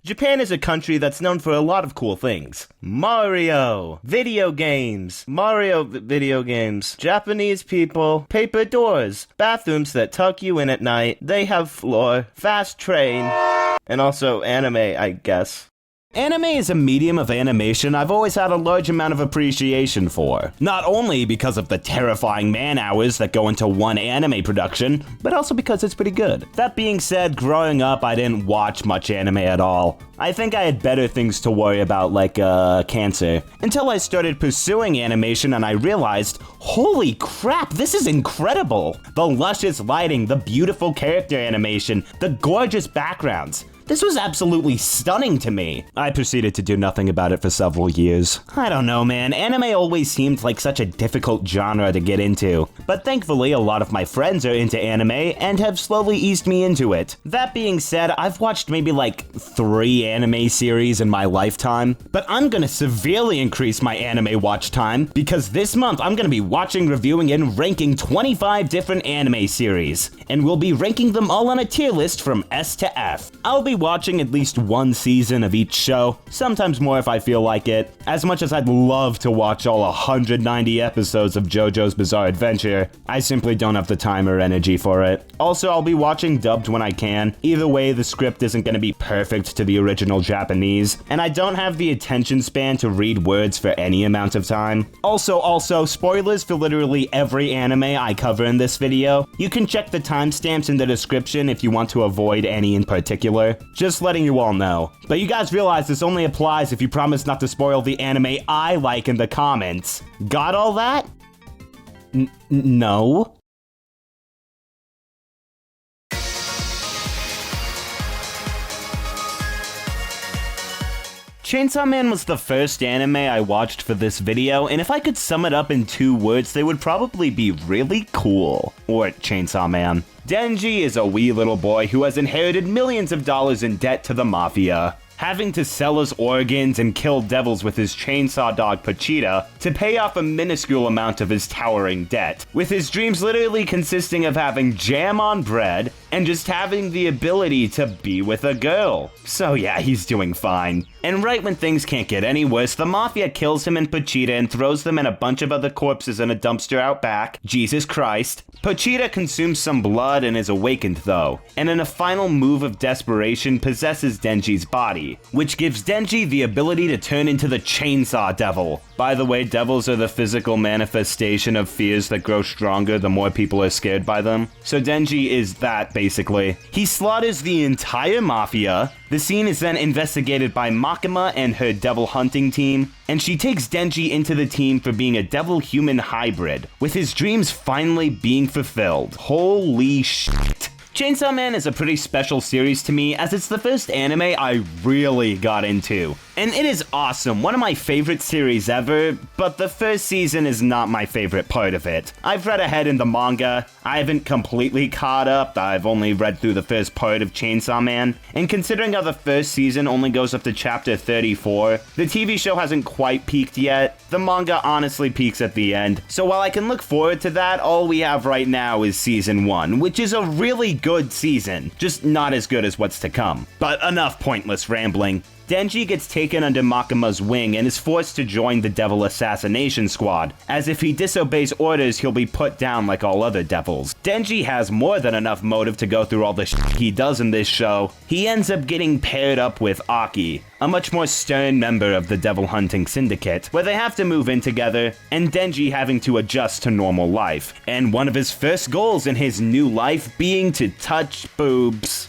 Japan is a country that's known for a lot of cool things. Mario, video games, Japanese people, paper doors, bathrooms that tuck you in at night, they have floor, fast train, and also anime, I guess. Anime is a medium of animation I've always had a large amount of appreciation for. Not only because of the terrifying man-hours that go into one anime production, but also because it's pretty good. That being said, growing up, I didn't watch much anime at all. I think I had better things to worry about, like, cancer. Until I started pursuing animation and I realized, holy crap, this is incredible! The luscious lighting, the beautiful character animation, the gorgeous backgrounds. This was absolutely stunning to me. I proceeded to do nothing about it for several years. I don't know, man. Anime always seemed like such a difficult genre to get into. But thankfully, a lot of my friends are into anime and have slowly eased me into it. That being said, I've watched maybe like 3 anime series in my lifetime. But I'm gonna severely increase my anime watch time because this month I'm gonna be watching, reviewing, and ranking 25 different anime series. And we'll be ranking them all on a tier list from S to F. I'll be watching at least one season of each show, sometimes more if I feel like it. As much as I'd love to watch all 190 episodes of JoJo's Bizarre Adventure, I simply don't have the time or energy for it. Also, I'll be watching dubbed when I can. Either way, the script isn't going to be perfect to the original Japanese, and I don't have the attention span to read words for any amount of time. Also, spoilers for literally every anime I cover in this video. You can check the timestamps in the description if you want to avoid any in particular. Just letting you all know. But you guys realize this only applies if you promise not to spoil the anime I like in the comments. Got all that? No? Chainsaw Man was the first anime I watched for this video, and if I could sum it up in 2 words, they would probably be really cool. Or Chainsaw Man. Denji is a wee little boy who has inherited millions of dollars in debt to the mafia, having to sell his organs and kill devils with his chainsaw dog Pochita to pay off a minuscule amount of his towering debt, with his dreams literally consisting of having jam on bread and just having the ability to be with a girl. So yeah, he's doing fine. And right when things can't get any worse, the mafia kills him and Pochita and throws them and a bunch of other corpses in a dumpster out back. Jesus Christ. Pochita consumes some blood and is awakened though, and in a final move of desperation possesses Denji's body, which gives Denji the ability to turn into the Chainsaw Devil. By the way, devils are the physical manifestation of fears that grow stronger the more people are scared by them. So Denji is that, basically. He slaughters the entire mafia. The scene is then investigated by Makima and her devil hunting team, and she takes Denji into the team for being a devil-human hybrid, with his dreams finally being fulfilled. Holy shit. Chainsaw Man is a pretty special series to me as it's the first anime I really got into. And it is awesome, one of my favorite series ever, but the first season is not my favorite part of it. I've read ahead in the manga, I haven't completely caught up, I've only read through the first part of Chainsaw Man, and considering how the first season only goes up to chapter 34, the TV show hasn't quite peaked yet. The manga honestly peaks at the end, so while I can look forward to that, all we have right now is season 1, which is a really good season, just not as good as what's to come. But enough pointless rambling. Denji gets taken under Makima's wing and is forced to join the Devil Assassination Squad, as if he disobeys orders he'll be put down like all other devils. Denji has more than enough motive to go through all the shit he does in this show. He ends up getting paired up with Aki, a much more stern member of the Devil Hunting Syndicate, where they have to move in together, and Denji having to adjust to normal life, and one of his first goals in his new life being to touch boobs.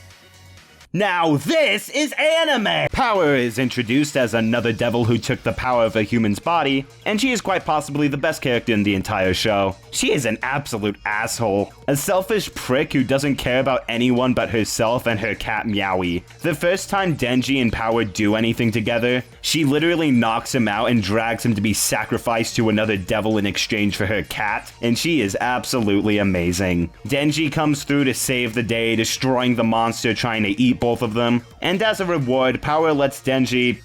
Now this is anime! Power is introduced as another devil who took the power of a human's body, and she is quite possibly the best character in the entire show. She is an absolute asshole. A selfish prick who doesn't care about anyone but herself and her cat Meowie. The first time Denji and Power do anything together, she literally knocks him out and drags him to be sacrificed to another devil in exchange for her cat, and she is absolutely amazing. Denji comes through to save the day, destroying the monster trying to eat both of them, and as a reward, Power lets Denji...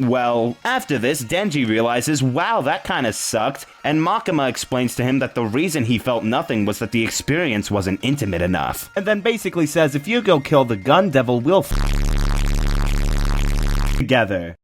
Well, after this, Denji realizes, wow, that kinda sucked, and Makima explains to him that the reason he felt nothing was that the experience wasn't intimate enough. And then basically says, if you go kill the gun devil, we'll together.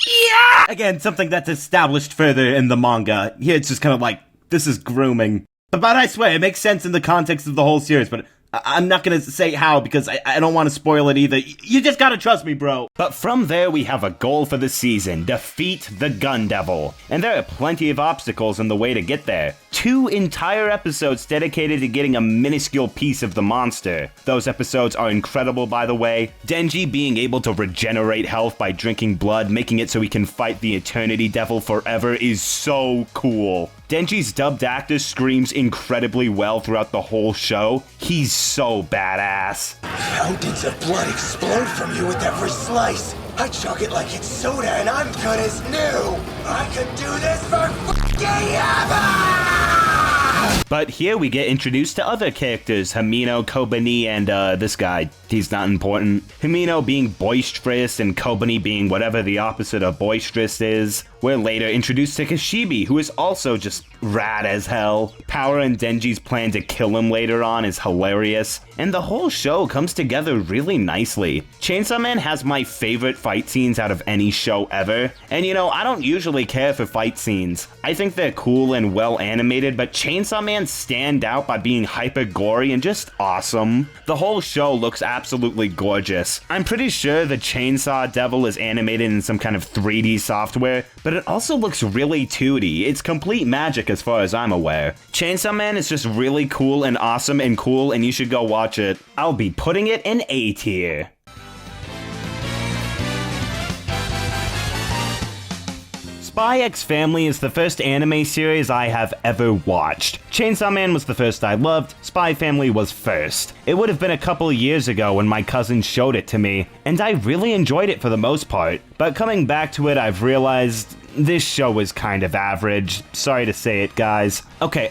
Yeah! Again, something that's established further in the manga. Here it's just kind of like, this is grooming. But I swear, it makes sense in the context of the whole series, but I'm not gonna say how because I don't want to spoil it either. You just gotta trust me, bro. But from there, we have a goal for the season: defeat the Gun Devil. And there are plenty of obstacles in the way to get there. 2 entire episodes dedicated to getting a minuscule piece of the monster. Those episodes are incredible, by the way. Denji being able to regenerate health by drinking blood, making it so he can fight the Eternity Devil forever, is so cool. Denji's dubbed actor screams incredibly well throughout the whole show. He's so badass. Fountains of blood explode from you with every slice. I chug it like it's soda and I'm good as new. I could do this for f***ing ever! But here we get introduced to other characters, Himeno, Kobani, and this guy. He's not important. Himeno being boisterous and Kobani being whatever the opposite of boisterous is. We're later introduced to Kishibe, who is also just rad as hell. Power and Denji's plan to kill him later on is hilarious, and the whole show comes together really nicely. Chainsaw Man has my favorite fight scenes out of any show ever, and you know, I don't usually care for fight scenes. I think they're cool and well animated, but Chainsaw Man stand out by being hyper gory and just awesome. The whole show looks absolutely gorgeous. I'm pretty sure the Chainsaw Devil is animated in some kind of 3D software, but it also looks really 2D. It's complete magic as far as I'm aware. Chainsaw Man is just really cool and awesome and cool, and you should go watch it. I'll be putting it in A tier. Spy X Family is the first anime series I have ever watched. Chainsaw Man was the first I loved, Spy Family was first. It would have been a couple of years ago when my cousin showed it to me, and I really enjoyed it for the most part. But coming back to it, I've realized this show is kind of average. Sorry to say it, guys. Okay,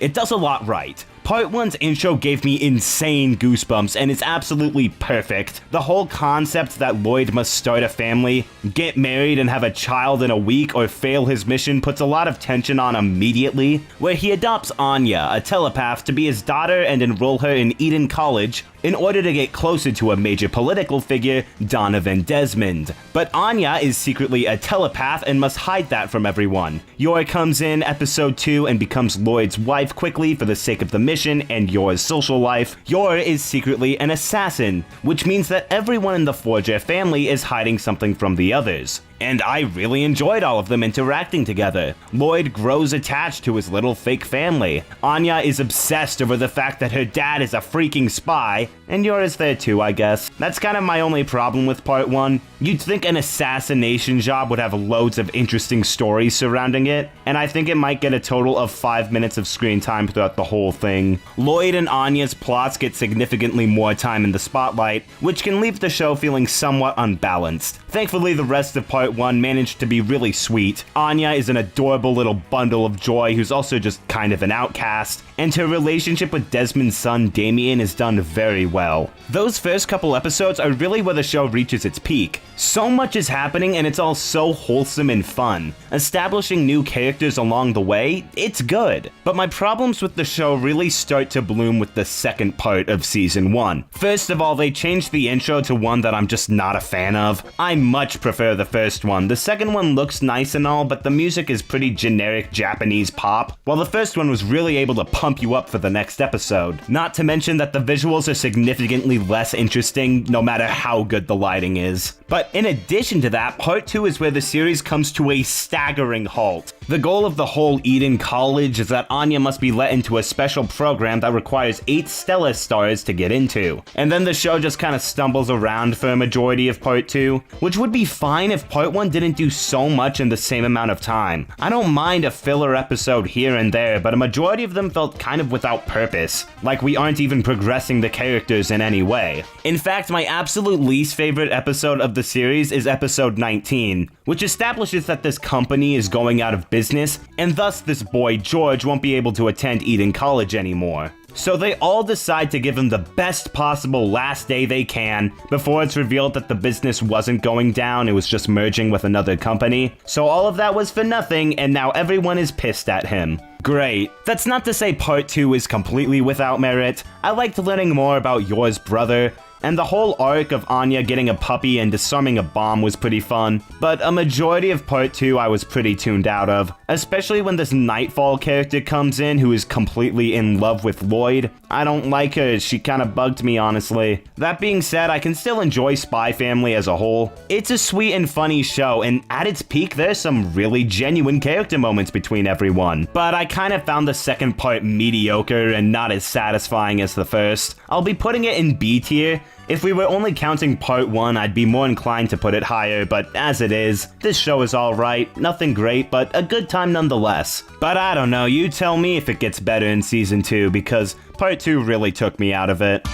it does a lot right. Part 1's intro gave me insane goosebumps, and it's absolutely perfect. The whole concept that Lloyd must start a family, get married and have a child in a week, or fail his mission puts a lot of tension on immediately, where he adopts Anya, a telepath, to be his daughter and enroll her in Eden College in order to get closer to a major political figure, Donovan Desmond. But Anya is secretly a telepath and must hide that from everyone. Yor comes in episode 2 and becomes Lloyd's wife quickly for the sake of the mission and Yor's social life. Yor is secretly an assassin, which means that everyone in the Forger family is hiding something from the others. And I really enjoyed all of them interacting together. Lloyd grows attached to his little fake family. Anya is obsessed over the fact that her dad is a freaking spy, and Yor is there too, I guess. That's kind of my only problem with part 1. You'd think an assassination job would have loads of interesting stories surrounding it, and I think it might get a total of 5 minutes of screen time throughout the whole thing. Lloyd and Anya's plots get significantly more time in the spotlight, which can leave the show feeling somewhat unbalanced. Thankfully, the rest of part 1 managed to be really sweet. Anya is an adorable little bundle of joy who's also just kind of an outcast, and her relationship with Desmond's son Damien is done very well. Those first couple episodes are really where the show reaches its peak. So much is happening and it's all so wholesome and fun. Establishing new characters along the way, it's good. But my problems with the show really start to bloom with the second part of season 1. First of all, they changed the intro to one that I'm just not a fan of. I much prefer the first one. The second one looks nice and all, but the music is pretty generic Japanese pop, while the first one was really able to pump you up for the next episode. Not to mention that the visuals are significantly less interesting, no matter how good the lighting is. But in addition to that, part 2 is where the series comes to a staggering halt. The goal of the whole Eden College is that Anya must be let into a special program that requires 8 Stellar stars to get into. And then the show just kind of stumbles around for a majority of part 2, which would be fine if part 1 didn't do so much in the same amount of time. I don't mind a filler episode here and there, but a majority of them felt kind of without purpose, like we aren't even progressing the characters in any way. In fact, my absolute least favorite episode of the series is episode 19, which establishes that this company is going out of business, and thus this boy George won't be able to attend Eden College anymore. So they all decide to give him the best possible last day they can before it's revealed that the business wasn't going down, it was just merging with another company. So all of that was for nothing, and now everyone is pissed at him. Great. That's not to say part 2 is completely without merit. I liked learning more about Yor's brother, and the whole arc of Anya getting a puppy and disarming a bomb was pretty fun, but a majority of part 2 I was pretty tuned out of, especially when this Nightfall character comes in who is completely in love with Lloyd. I don't like her, she kinda bugged me honestly. That being said, I can still enjoy Spy Family as a whole. It's a sweet and funny show, and at its peak there's some really genuine character moments between everyone, but I kinda found the second part mediocre and not as satisfying as the first. I'll be putting it in B tier. If we were only counting part 1, I'd be more inclined to put it higher, but as it is, this show is alright, nothing great, but a good time nonetheless. But I don't know, you tell me if it gets better in season 2, because part 2 really took me out of it.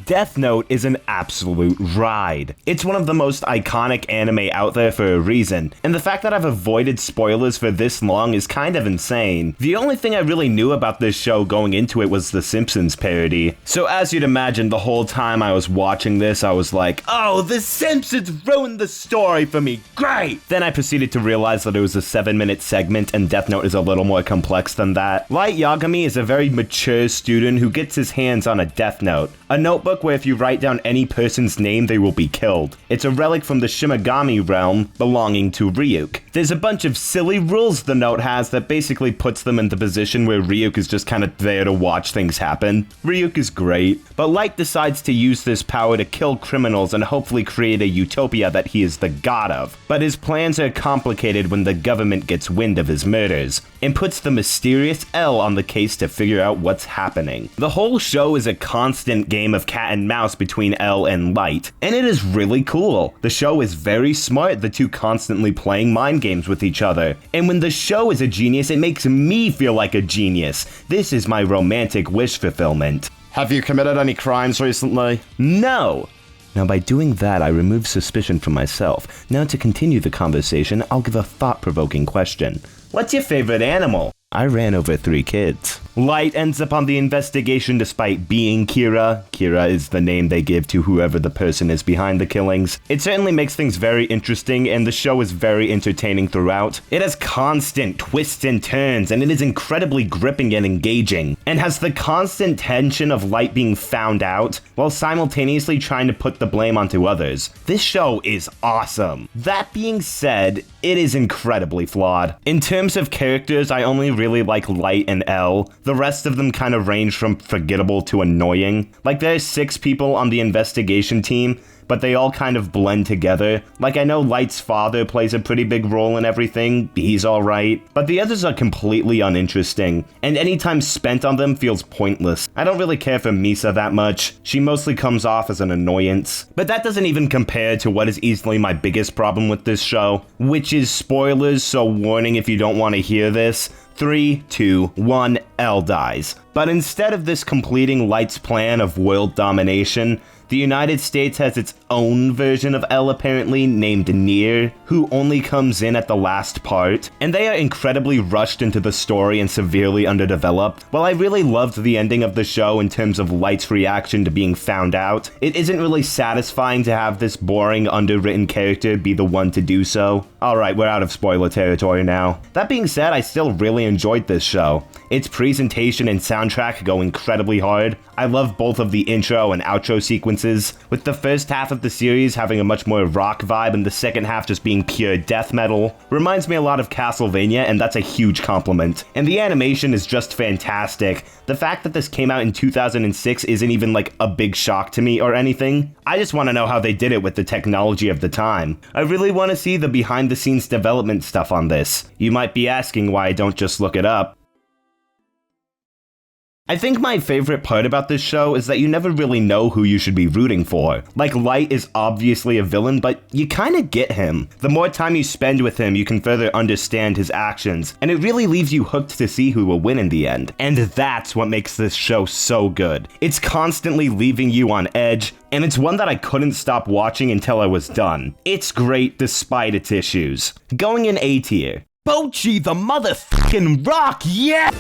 Death Note is an absolute ride. It's one of the most iconic anime out there for a reason, and the fact that I've avoided spoilers for this long is kind of insane. The only thing I really knew about this show going into it was the Simpsons parody. So as you'd imagine, the whole time I was watching this, I was like, oh, the Simpsons ruined the story for me, great! Then I proceeded to realize that it was a 7-minute segment and Death Note is a little more complex than that. Light Yagami is a very mature student who gets his hands on a Death Note, a notebook where if you write down any person's name, they will be killed. It's a relic from the Shimigami realm belonging to Ryuk. There's a bunch of silly rules the note has that basically puts them in the position where Ryuk is just kind of there to watch things happen. Ryuk is great, but Light decides to use this power to kill criminals and hopefully create a utopia that he is the god of. But his plans are complicated when the government gets wind of his murders, and puts the mysterious L on the case to figure out what's happening. The whole show is a constant game of cat and mouse between L and Light, and it is really cool. The show is very smart, the two constantly playing mind games with each other. And when the show is a genius, it makes me feel like a genius. This is my romantic wish fulfillment. Have you committed any crimes recently? No! Now by doing that, I remove suspicion from myself. Now to continue the conversation, I'll give a thought-provoking question. What's your favorite animal? I ran over 3 kids. Light ends up on the investigation despite being Kira. Kira is the name they give to whoever the person is behind the killings. It certainly makes things very interesting, and the show is very entertaining throughout. It has constant twists and turns, and it is incredibly gripping and engaging, and has the constant tension of Light being found out, while simultaneously trying to put the blame onto others. This show is awesome. That being said, it is incredibly flawed. In terms of characters, I only really like Light and L. The rest of them kind of range from forgettable to annoying. Like, there's 6 people on the investigation team, but they all kind of blend together. Like, I know Light's father plays a pretty big role in everything, he's alright, but the others are completely uninteresting, and any time spent on them feels pointless. I don't really care for Misa that much, she mostly comes off as an annoyance. But that doesn't even compare to what is easily my biggest problem with this show, which is spoilers, so warning if you don't want to hear this. 3, 2, 1, L dies. But instead of this completing Light's plan of world domination, the United States has its own version of L apparently, named Nier, who only comes in at the last part, and they are incredibly rushed into the story and severely underdeveloped. While I really loved the ending of the show in terms of Light's reaction to being found out, it isn't really satisfying to have this boring, underwritten character be the one to do so. Alright, we're out of spoiler territory now. That being said, I still really enjoyed this show. Its presentation and soundtrack go incredibly hard. I love both of the intro and outro sequences, with the first half of the series having a much more rock vibe and the second half just being pure death metal. Reminds me a lot of Castlevania, and that's a huge compliment. And the animation is just fantastic. The fact that this came out in 2006 isn't even like a big shock to me or anything. I just want to know how they did it with the technology of the time. I really want to see the behind the scenes development stuff on this. You might be asking why I don't just look it up. I think my favorite part about this show is that you never really know who you should be rooting for. Like, Light is obviously a villain, but you kinda get him. The more time you spend with him, you can further understand his actions, and it really leaves you hooked to see who will win in the end. And that's what makes this show so good. It's constantly leaving you on edge, and it's one that I couldn't stop watching until I was done. It's great despite its issues. Going in A tier. Bocchi the motherfucking Rock, yeah!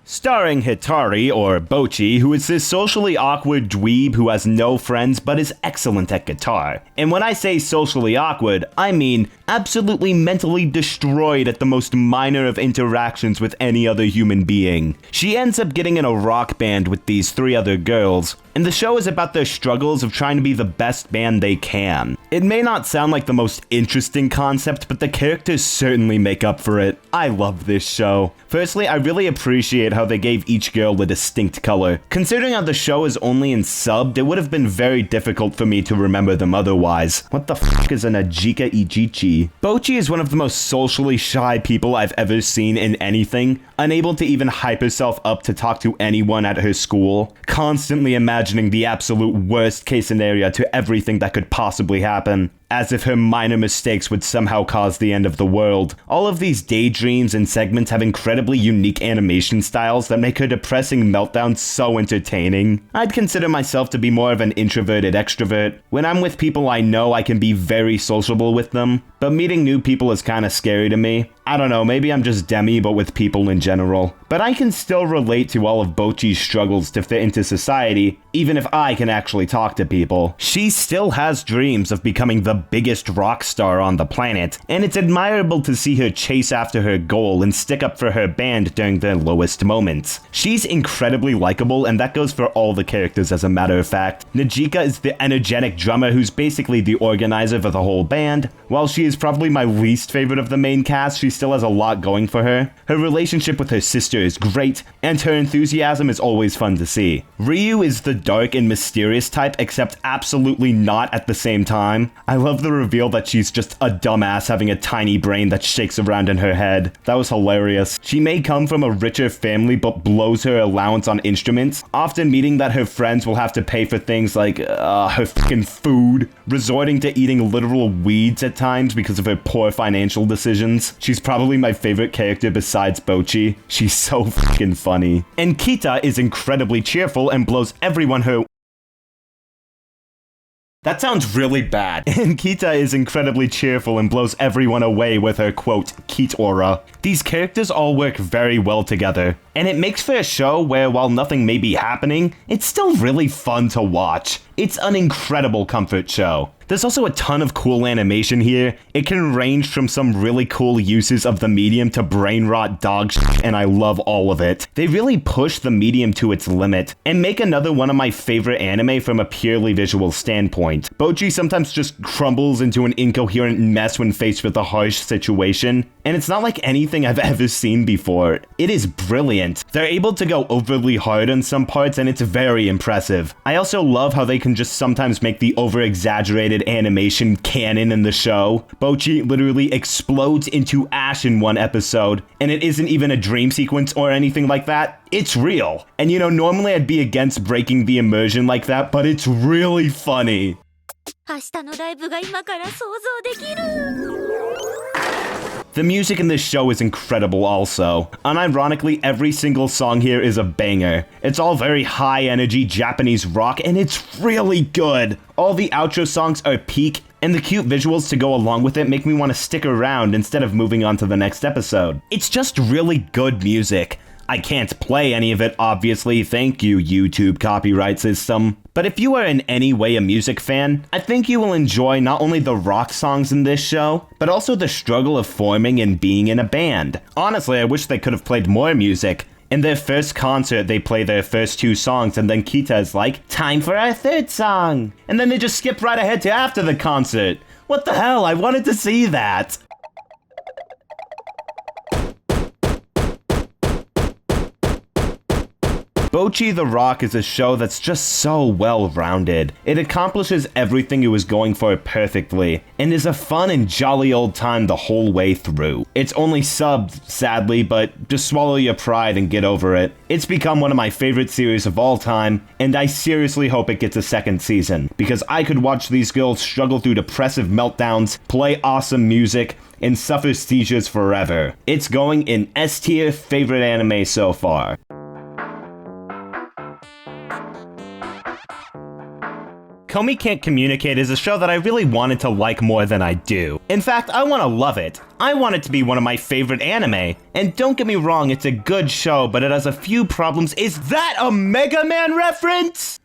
Starring Hitari, or Bocchi, who is this socially awkward dweeb who has no friends but is excellent at guitar. And when I say socially awkward, I mean absolutely mentally destroyed at the most minor of interactions with any other human being. She ends up getting in a rock band with these 3 other girls, and the show is about their struggles of trying to be the best band they can. It may not sound like the most interesting concept, but the characters certainly make up for it. I love this show. Firstly, I really appreciate how they gave each girl a distinct color. Considering how the show is only in subbed, it would have been very difficult for me to remember them otherwise. What the f*** is an Ajika Ijichi? Bocchi is one of the most socially shy people I've ever seen in anything, unable to even hype herself up to talk to anyone at her school, constantly imagining the absolute worst case scenario to everything that could possibly happen, as if her minor mistakes would somehow cause the end of the world. All of these daydreams and segments have incredibly unique animation styles that make her depressing meltdowns so entertaining. I'd consider myself to be more of an introverted extrovert. When I'm with people I know, I can be very sociable with them, but meeting new people is kinda scary to me. I don't know, maybe I'm just Demi, but with people in general. But I can still relate to all of Bocchi's struggles to fit into society, even if I can actually talk to people. She still has dreams of becoming the biggest rock star on the planet, and it's admirable to see her chase after her goal and stick up for her band during their lowest moments. She's incredibly likable, and that goes for all the characters as a matter of fact. Najika is the energetic drummer who's basically the organizer for the whole band. While she is probably my least favorite of the main cast, she still has a lot going for her. Her relationship with her sister is great, and her enthusiasm is always fun to see. Ryu is the dark and mysterious type, except absolutely not at the same time. I love the reveal that she's just a dumbass having a tiny brain that shakes around in her head. That was hilarious. She may come from a richer family but blows her allowance on instruments, often meaning that her friends will have to pay for things like her fucking food, resorting to eating literal weeds at times because of her poor financial decisions. She's probably my favorite character besides Bocchi. She's so fucking funny. And Kita is incredibly cheerful and blows everyone her... That sounds really bad. And Kita is incredibly cheerful and blows everyone away with her, quote, Keat aura. These characters all work very well together, and it makes for a show where, while nothing may be happening, it's still really fun to watch. It's an incredible comfort show. There's also a ton of cool animation here. It can range from some really cool uses of the medium to brain rot dog shit, and I love all of it. They really push the medium to its limit, and make another one of my favorite anime from a purely visual standpoint. Bocchi sometimes just crumbles into an incoherent mess when faced with a harsh situation, and it's not like anything I've ever seen before. It is brilliant. They're able to go overly hard on some parts, and it's very impressive. I also love how they can just sometimes make the over-exaggerated animation canon in the show. Bocchi literally explodes into ash in one episode, and it isn't even a dream sequence or anything like that. It's real. And you know, normally I'd be against breaking the immersion like that, but it's really funny. The music in this show is incredible also. Unironically, every single song here is a banger. It's all very high energy Japanese rock, and it's really good. All the outro songs are peak, and the cute visuals to go along with it make me want to stick around instead of moving on to the next episode. It's just really good music. I can't play any of it, obviously, thank you, YouTube copyright system. But if you are in any way a music fan, I think you will enjoy not only the rock songs in this show, but also the struggle of forming and being in a band. Honestly, I wish they could have played more music. In their first concert, they play their first 2 songs, and then Kita is like, time for our 3rd song! And then they just skip right ahead to after the concert. What the hell, I wanted to see that! Bocchi The Rock is a show that's just so well-rounded. It accomplishes everything it was going for perfectly, and is a fun and jolly old time the whole way through. It's only subbed, sadly, but just swallow your pride and get over it. It's become one of my favorite series of all time, and I seriously hope it gets a 2nd season, because I could watch these girls struggle through depressive meltdowns, play awesome music, and suffer seizures forever. It's going in S-tier favorite anime so far. Komi Can't Communicate is a show that I really wanted to like more than I do. In fact, I want to love it. I want it to be one of my favorite anime. And don't get me wrong, it's a good show, but it has a few problems. Is that a Mega Man reference?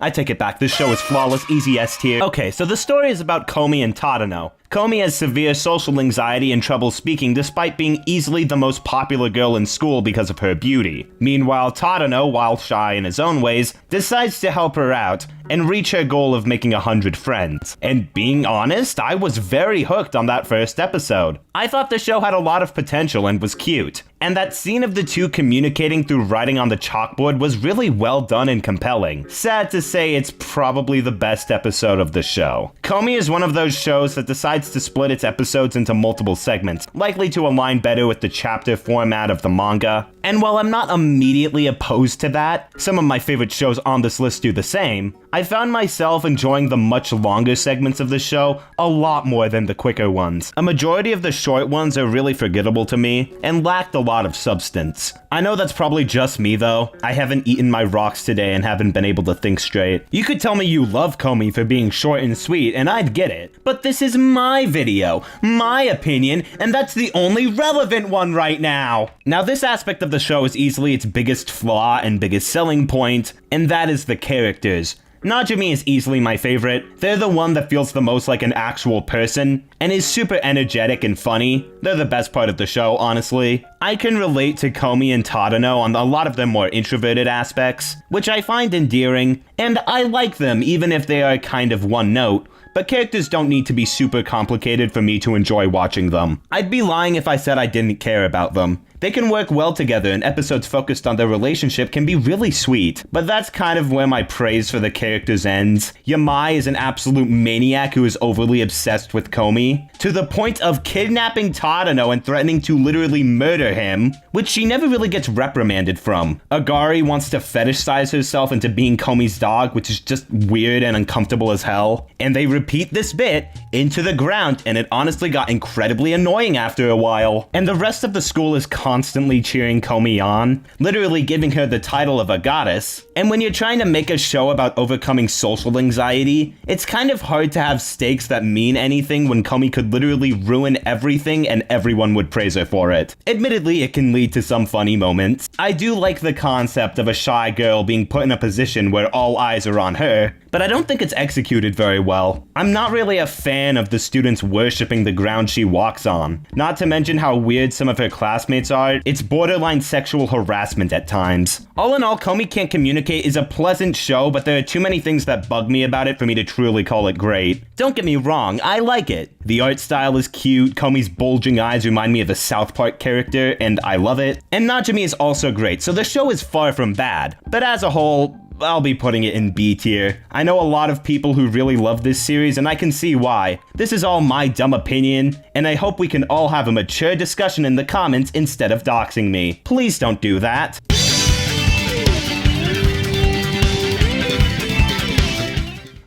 I take it back, this show is flawless, easy S tier. Okay, so the story is about Komi and Tadano. Komi has severe social anxiety and trouble speaking despite being easily the most popular girl in school because of her beauty. Meanwhile, Tadano, while shy in his own ways, decides to help her out and reach her goal of making 100 friends. And being honest, I was very hooked on that first episode. I thought the show had a lot of potential and was cute. And that scene of the two communicating through writing on the chalkboard was really well done and compelling. Sad to say, it's probably the best episode of the show. Komi is one of those shows that decides to split its episodes into multiple segments, likely to align better with the chapter format of the manga. And while I'm not immediately opposed to that, some of my favorite shows on this list do the same, I found myself enjoying the much longer segments of the show a lot more than the quicker ones. A majority of the short ones are really forgettable to me and lacked a lot of substance. I know that's probably just me though. I haven't eaten my rocks today and haven't been able to think straight. You could tell me you love Komi for being short and sweet and I'd get it. But this is my video, my opinion, and that's the only relevant one right now. Now this aspect of the show is easily its biggest flaw and biggest selling point, and that is the characters. Najimi is easily my favorite. They're the one that feels the most like an actual person, and is super energetic and funny. They're the best part of the show, honestly. I can relate to Komi and Tadano on a lot of their more introverted aspects, which I find endearing, and I like them even if they are kind of one note. But characters don't need to be super complicated for me to enjoy watching them. I'd be lying if I said I didn't care about them. They can work well together and episodes focused on their relationship can be really sweet. But that's kind of where my praise for the characters ends. Yamai is an absolute maniac who is overly obsessed with Komi, to the point of kidnapping Tadano and threatening to literally murder him, which she never really gets reprimanded from. Agari wants to fetishize herself into being Komi's dog, which is just weird and uncomfortable as hell. And they repeat this bit into the ground, and it honestly got incredibly annoying after a while. And the rest of the school is constantly cheering Komi on, literally giving her the title of a goddess. And when you're trying to make a show about overcoming social anxiety, it's kind of hard to have stakes that mean anything when Komi could literally ruin everything and everyone would praise her for it. Admittedly, it can lead to some funny moments. I do like the concept of a shy girl being put in a position where all eyes are on her, but I don't think it's executed very well. I'm not really a fan of the students worshipping the ground she walks on. Not to mention how weird some of her classmates are. It's borderline sexual harassment at times. All in all, Komi Can't Communicate is a pleasant show, but there are too many things that bug me about it for me to truly call it great. Don't get me wrong, I like it. The art style is cute, Komi's bulging eyes remind me of a South Park character, and I love it. And Najimi is also great, so the show is far from bad. But as a whole, I'll be putting it in B tier. I know a lot of people who really love this series, and I can see why. This is all my dumb opinion, and I hope we can all have a mature discussion in the comments instead of doxing me. Please don't do that.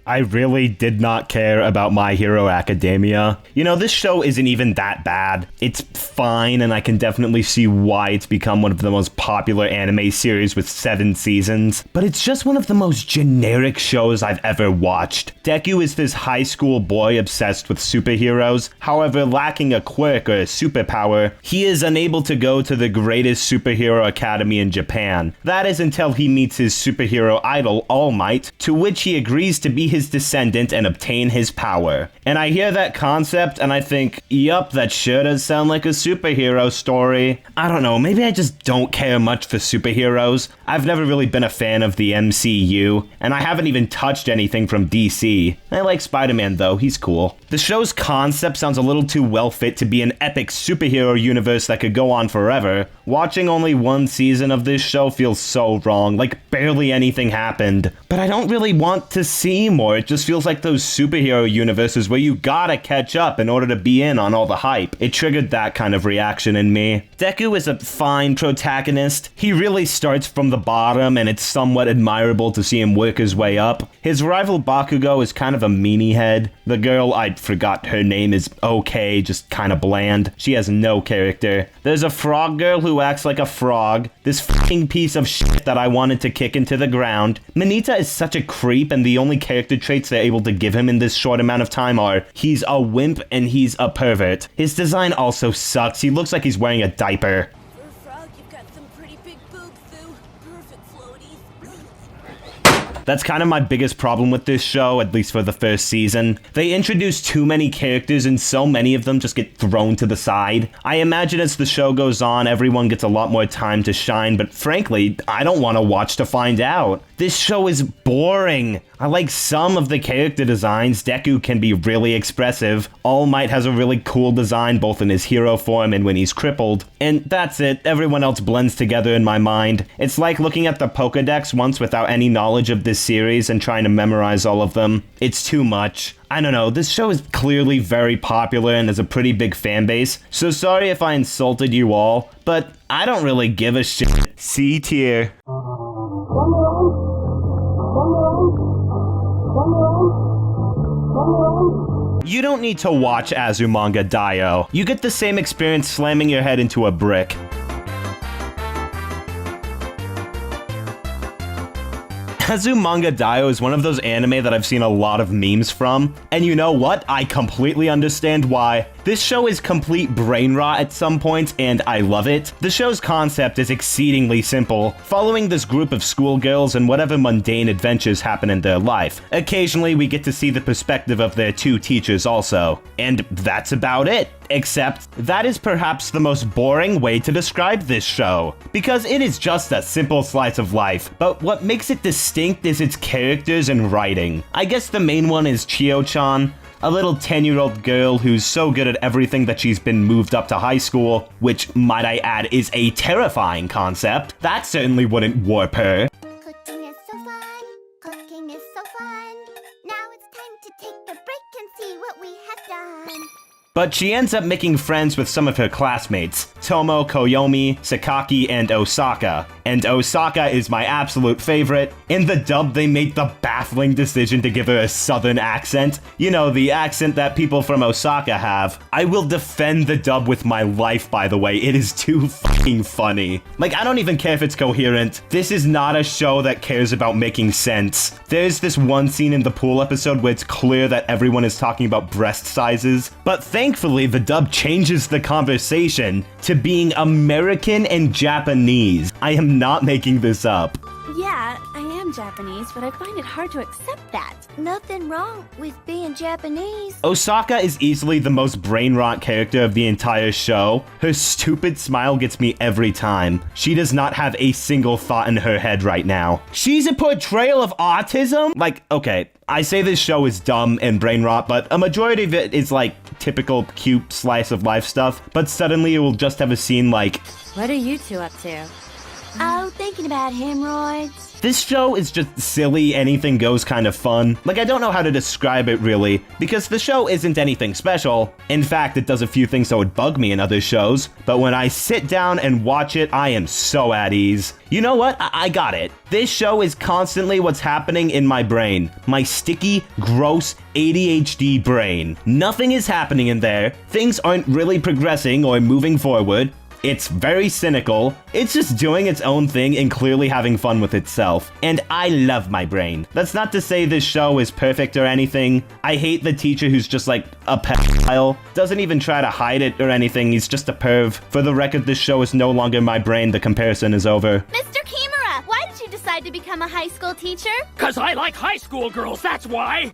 I really did not care about My Hero Academia. You know, this show isn't even that bad. It's fine, and I can definitely see why it's become one of the most popular anime series with 7 seasons. But it's just one of the most generic shows I've ever watched. Deku is this high school boy obsessed with superheroes. However, lacking a quirk or a superpower, he is unable to go to the greatest superhero academy in Japan. That is until he meets his superhero idol, All Might, to which he agrees to be his descendant and obtain his power. And I hear that concept and I think, yup, that sure does sound like a superhero story. I don't know, maybe I just don't care much for superheroes. I've never really been a fan of the MCU, and I haven't even touched anything from DC. I like Spider-Man though, he's cool. The show's concept sounds a little too well fit to be an epic superhero universe that could go on forever. Watching only one season of this show feels so wrong, like barely anything happened. But I don't really want to see more anymore. It just feels like those superhero universes where you gotta catch up in order to be in on all the hype. It triggered that kind of reaction in me. Deku is a fine protagonist. He really starts from the bottom, and it's somewhat admirable to see him work his way up. His rival Bakugo is kind of a meanie head. The girl, I forgot her name, is okay, just kind of bland. She has no character. There's a frog girl who acts like a frog. This fucking piece of shit that I wanted to kick into the ground. Manita is such a creep, and the only character traits they're able to give him in this short amount of time are he's a wimp and he's a pervert. His design also sucks. He looks like he's wearing a diaper. For a frog, you've got some pretty big boobs, Sue. Perfect floaties. That's kind of my biggest problem with this show, at least for the first season. They introduce too many characters and so many of them just get thrown to the side. I imagine as the show goes on, everyone gets a lot more time to shine, but frankly, I don't want to watch to find out. This show is boring. I like some of the character designs. Deku can be really expressive. All Might has a really cool design both in his hero form and when he's crippled. And that's it. Everyone else blends together in my mind. It's like looking at the Pokédex once without any knowledge of this series and trying to memorize all of them. It's too much. I don't know, this show is clearly very popular and has a pretty big fan base, so sorry if I insulted you all, but I don't really give a shit. C tier. You don't need to watch Azumanga Daioh. You get the same experience slamming your head into a brick. Azumanga Daioh is one of those anime that I've seen a lot of memes from, and you know what? I completely understand why. This show is complete brain rot at some points, and I love it. The show's concept is exceedingly simple, following this group of schoolgirls and whatever mundane adventures happen in their life. Occasionally, we get to see the perspective of their two teachers also, and that's about it. Except, that is perhaps the most boring way to describe this show, because it is just a simple slice of life, but what makes it distinct is its characters and writing. I guess the main one is Chio-chan, a little 10-year-old girl who's so good at everything that she's been moved up to high school, which, might I add, is a terrifying concept. That certainly wouldn't warp her. Cooking is so fun. Cooking is so fun. Now it's time to take a break and see what we have done. But she ends up making friends with some of her classmates, Tomo, Koyomi, Sakaki, and Osaka. And Osaka is my absolute favorite. In the dub, they made the baffling decision to give her a southern accent. You know, the accent that people from Osaka have. I will defend the dub with my life, by the way. It is too fucking funny. Like, I don't even care if it's coherent. This is not a show that cares about making sense. There's this one scene in the pool episode where it's clear that everyone is talking about breast sizes, but thankfully, the dub changes the conversation to being American and Japanese. I am not making this up. Yeah, I am Japanese, but I find it hard to accept that. Nothing wrong with being Japanese. Osaka is easily the most brain rot character of the entire show. Her stupid smile gets me every time. She does not have a single thought in her head right now. She's a portrayal of autism? Like, okay, I say this show is dumb and brain rot, but a majority of it is like typical cute slice of life stuff, but suddenly it will just have a scene like, What are you two up to? Oh, thinking about hemorrhoids. this show is just silly, anything goes kind of fun. Like, I don't know how to describe it really, because the show isn't anything special. In fact, it does a few things that would bug me in other shows, but when I sit down and watch it, I am so at ease. You know what? I got it. This show is constantly what's happening in my brain. My sticky, gross, ADHD brain. Nothing is happening in there. Things aren't really progressing or moving forward. It's very cynical. It's just doing its own thing and clearly having fun with itself. And I love my brain. That's not to say this show is perfect or anything. I hate the teacher who's just like a pedophile. Doesn't even try to hide it or anything. He's just a perv. For the record, this show is no longer my brain. The comparison is over. Mr. Kimura, why did you decide to become a high school teacher? 'Cause I like high school girls, that's why!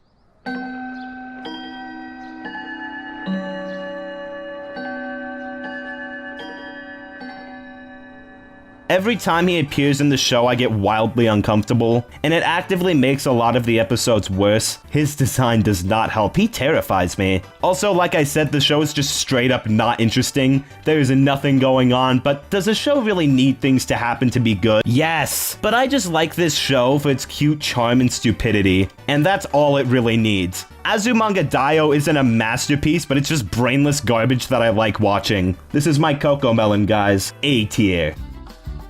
Every time he appears in the show, I get wildly uncomfortable, and it actively makes a lot of the episodes worse. His design does not help. He terrifies me. Also, like I said, the show is just straight up not interesting. There's nothing going on, but does a show really need things to happen to be good? Yes, but I just like this show for its cute charm and stupidity, and that's all it really needs. Azumanga Daioh isn't a masterpiece, but it's just brainless garbage that I like watching. This is my Cocomelon, guys. A tier.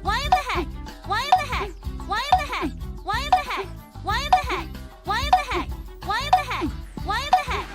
Why in the heck? Why in the heck? Why in the heck? Why in the heck? Why in the heck? Why in the heck? Why in the heck? Why in the heck?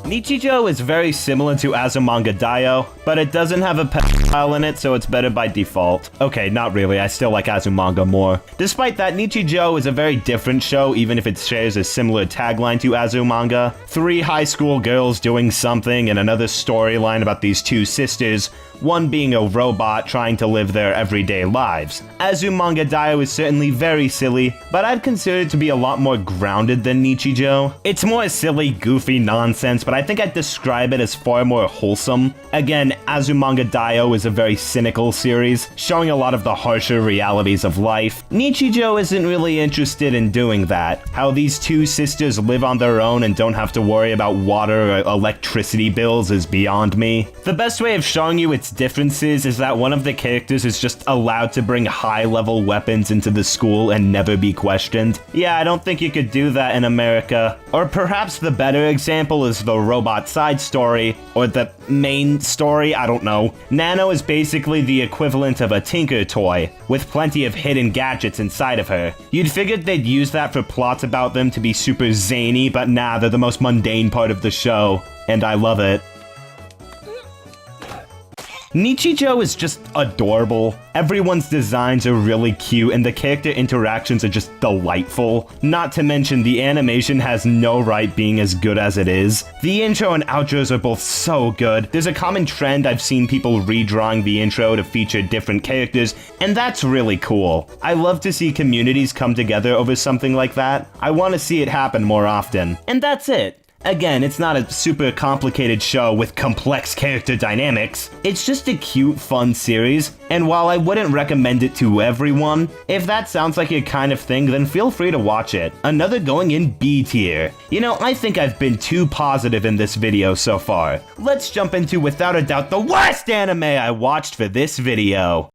Nichijou is very similar to Azumanga Daioh, but it doesn't have a pedophile in it, so it's better by default. Okay, not really, I still like Azumanga more. Despite that, Nichijou is a very different show, even if it shares a similar tagline to Azumanga. 3 high school girls doing something, and another storyline about these 2 sisters, one being a robot trying to live their everyday lives. Azumanga Daioh is certainly very silly, but I'd consider it to be a lot more grounded than Nichijou. It's more silly, goofy nonsense, but I think I'd describe it as far more wholesome. Again, Azumanga Daioh is a very cynical series, showing a lot of the harsher realities of life. Nichijou isn't really interested in doing that. How these 2 sisters live on their own and don't have to worry about water or electricity bills is beyond me. The best way of showing you its differences is that one of the characters is just allowed to bring high-level weapons into the school and never be questioned. Yeah, I don't think you could do that in America. Or perhaps the better example is the robot side story, or the main story, I don't know. Nano is basically the equivalent of a Tinker toy, with plenty of hidden gadgets inside of her. You'd figured they'd use that for plots about them to be super zany, but nah, they're the most mundane part of the show, and I love it. Nichijou is just adorable. Everyone's designs are really cute and the character interactions are just delightful. Not to mention the animation has no right being as good as it is. The intro and outros are both so good. There's a common trend I've seen people redrawing the intro to feature different characters, and that's really cool. I love to see communities come together over something like that. I want to see it happen more often. And that's it. Again, it's not a super complicated show with complex character dynamics. It's just a cute, fun series, and while I wouldn't recommend it to everyone, if that sounds like your kind of thing, then feel free to watch it. Another going in B tier. You know, I think I've been too positive in this video so far. Let's jump into, without a doubt, the worst anime I watched for this video.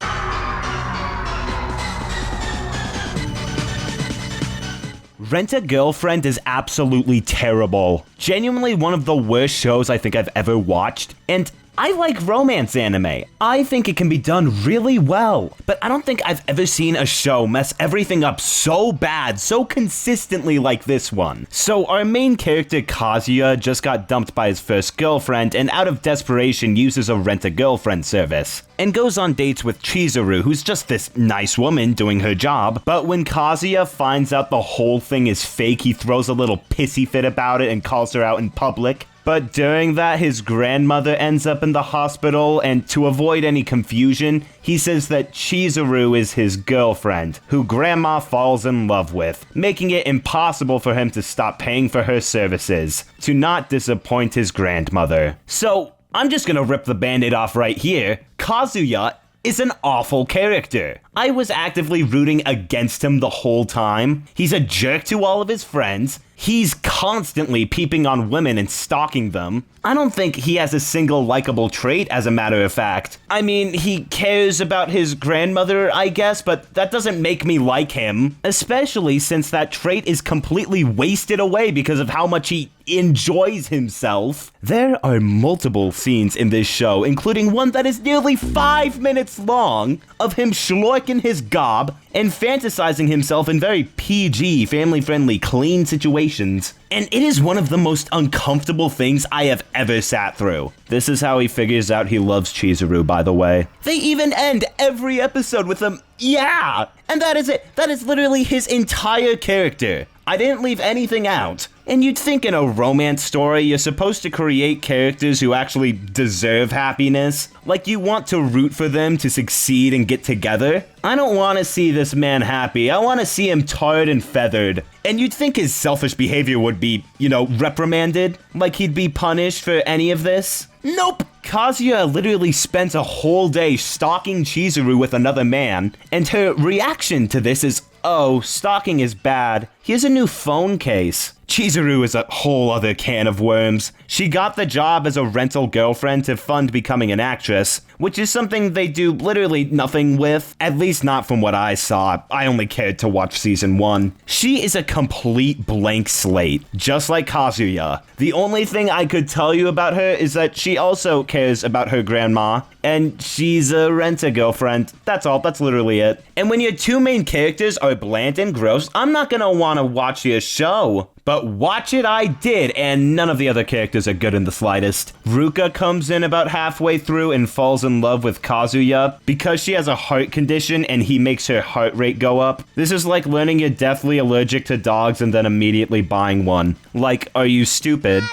Rent-A-Girlfriend is absolutely terrible. Genuinely one of the worst shows I think I've ever watched, and I like romance anime. I think it can be done really well, but I don't think I've ever seen a show mess everything up so bad, so consistently like this one. So our main character Kazuya just got dumped by his first girlfriend and out of desperation uses a Rent-A-Girlfriend service and goes on dates with Chizuru, who's just this nice woman doing her job. But when Kazuya finds out the whole thing is fake, he throws a little pissy fit about it and calls her out in public. But during that, his grandmother ends up in the hospital, and to avoid any confusion, he says that Chizuru is his girlfriend, who Grandma falls in love with, making it impossible for him to stop paying for her services, to not disappoint his grandmother. So, I'm just gonna rip the band-aid off right here. Kazuya is an awful character. I was actively rooting against him the whole time. He's a jerk to all of his friends. He's constantly peeping on women and stalking them. I don't think he has a single likable trait, as a matter of fact. I mean, he cares about his grandmother, I guess, but that doesn't make me like him. Especially since that trait is completely wasted away because of how much he enjoys himself. There are multiple scenes in this show, including one that is nearly 5 minutes long, of him schlorking his gob and fantasizing himself in very PG, family-friendly, clean situations. And it is one of the most uncomfortable things I have ever sat through. This is how he figures out he loves Chizuru, by the way. They even end every episode with him, yeah! And that is it. That is literally his entire character. I didn't leave anything out. And you'd think in a romance story, you're supposed to create characters who actually deserve happiness. Like you want to root for them to succeed and get together. I don't want to see this man happy. I want to see him tarred and feathered. And you'd think his selfish behavior would be, reprimanded. Like he'd be punished for any of this. Nope! Kazuya literally spent a whole day stalking Chizuru with another man, and her reaction to this is, oh, stalking is bad. Here's a new phone case. Chizuru is a whole other can of worms. She got the job as a rental girlfriend to fund becoming an actress, which is something they do literally nothing with, at least not from what I saw. I only cared to watch season 1. She is a complete blank slate, just like Kazuya. The only thing I could tell you about her is that she also cares about her grandma, and she's a rent-a-girlfriend. That's all, that's literally it. And when your two main characters are bland and gross, I'm not gonna wanna watch your show. But watch it I did, and none of the other characters are good in the slightest. Ruka comes in about halfway through and falls in love with Kazuya because she has a heart condition and he makes her heart rate go up. This is like learning you're deathly allergic to dogs and then immediately buying one. Like, are you stupid?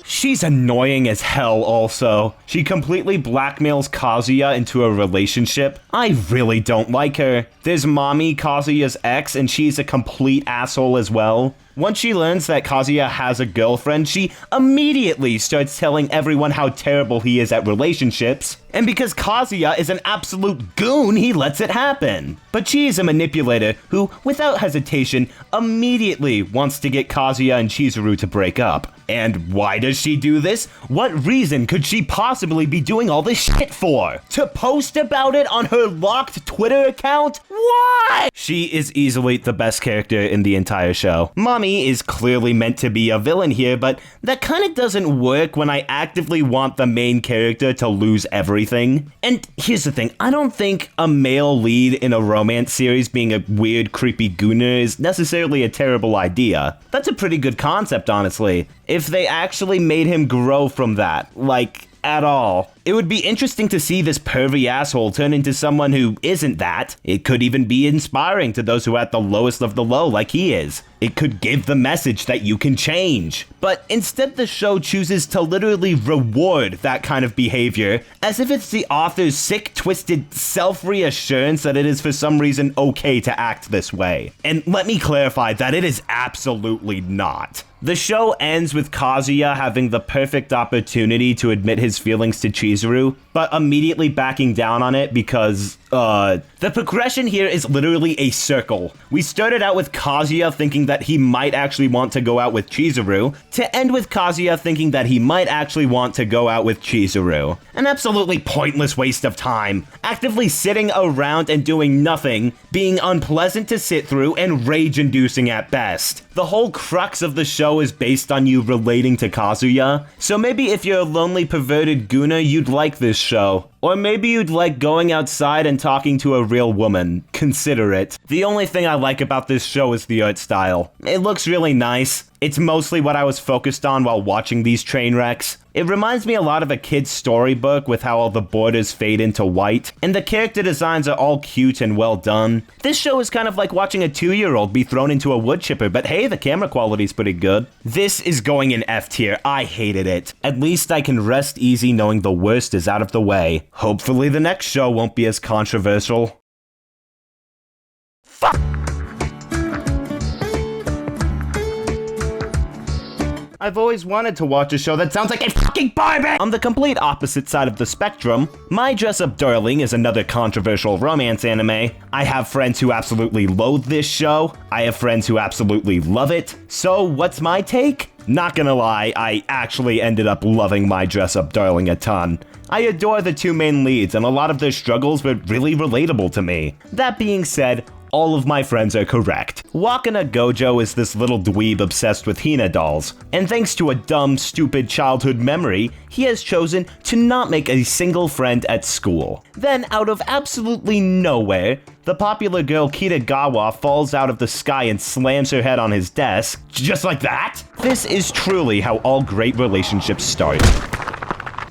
She's annoying as hell also. She completely blackmails Kazuya into a relationship. I really don't like her. There's Mommy, Kazuya's ex, and she's a complete asshole as well. Once she learns that Kazuya has a girlfriend, she immediately starts telling everyone how terrible he is at relationships. And because Kazuya is an absolute goon, he lets it happen. But she is a manipulator who, without hesitation, immediately wants to get Kazuya and Chizuru to break up. And why does she do this? What reason could she possibly be doing all this shit for? To post about it on her locked Twitter account? Why? She is easily the best character in the entire show. Mommy is clearly meant to be a villain here, but that kind of doesn't work when I actively want the main character to lose everything. And here's the thing, I don't think a male lead in a romance series being a weird, creepy gooner is necessarily a terrible idea. That's a pretty good concept, honestly. If they actually made him grow from that, like, at all. It would be interesting to see this pervy asshole turn into someone who isn't that. It could even be inspiring to those who are at the lowest of the low like he is. It could give the message that you can change. But instead the show chooses to literally reward that kind of behavior, as if it's the author's sick, twisted self-reassurance that it is for some reason okay to act this way. And let me clarify that it is absolutely not. The show ends with Kazuya having the perfect opportunity to admit his feelings to Chizuru, but immediately backing down on it because, the progression here is literally a circle. We started out with Kazuya thinking that he might actually want to go out with Chizuru, to end with Kazuya thinking that he might actually want to go out with Chizuru. An absolutely pointless waste of time. Actively sitting around and doing nothing, being unpleasant to sit through, and rage-inducing at best. The whole crux of the show is based on you relating to Kazuya, so maybe if you're a lonely perverted gooner, you'd like this show. Or maybe you'd like going outside and talking to a real woman. Consider it. The only thing I like about this show is the art style. It looks really nice. It's mostly what I was focused on while watching these train wrecks. It reminds me a lot of a kid's storybook with how all the borders fade into white, and the character designs are all cute and well done. This show is kind of like watching a 2-year-old be thrown into a wood chipper, but hey, the camera quality's pretty good. This is going in F tier. I hated it. At least I can rest easy knowing the worst is out of the way. Hopefully the next show won't be as controversial. Fuck! I've always wanted to watch a show that sounds like a fucking Barbie! On the complete opposite side of the spectrum, My Dress-Up Darling is another controversial romance anime. I have friends who absolutely loathe this show. I have friends who absolutely love it. So what's my take? Not gonna lie, I actually ended up loving My Dress-Up Darling a ton. I adore the two main leads, and a lot of their struggles were really relatable to me. That being said, all of my friends are correct. Wakana Gojo is this little dweeb obsessed with Hina dolls, and thanks to a dumb, stupid childhood memory, he has chosen to not make a single friend at school. Then, out of absolutely nowhere, the popular girl Kitagawa falls out of the sky and slams her head on his desk, just like that. This is truly how all great relationships start.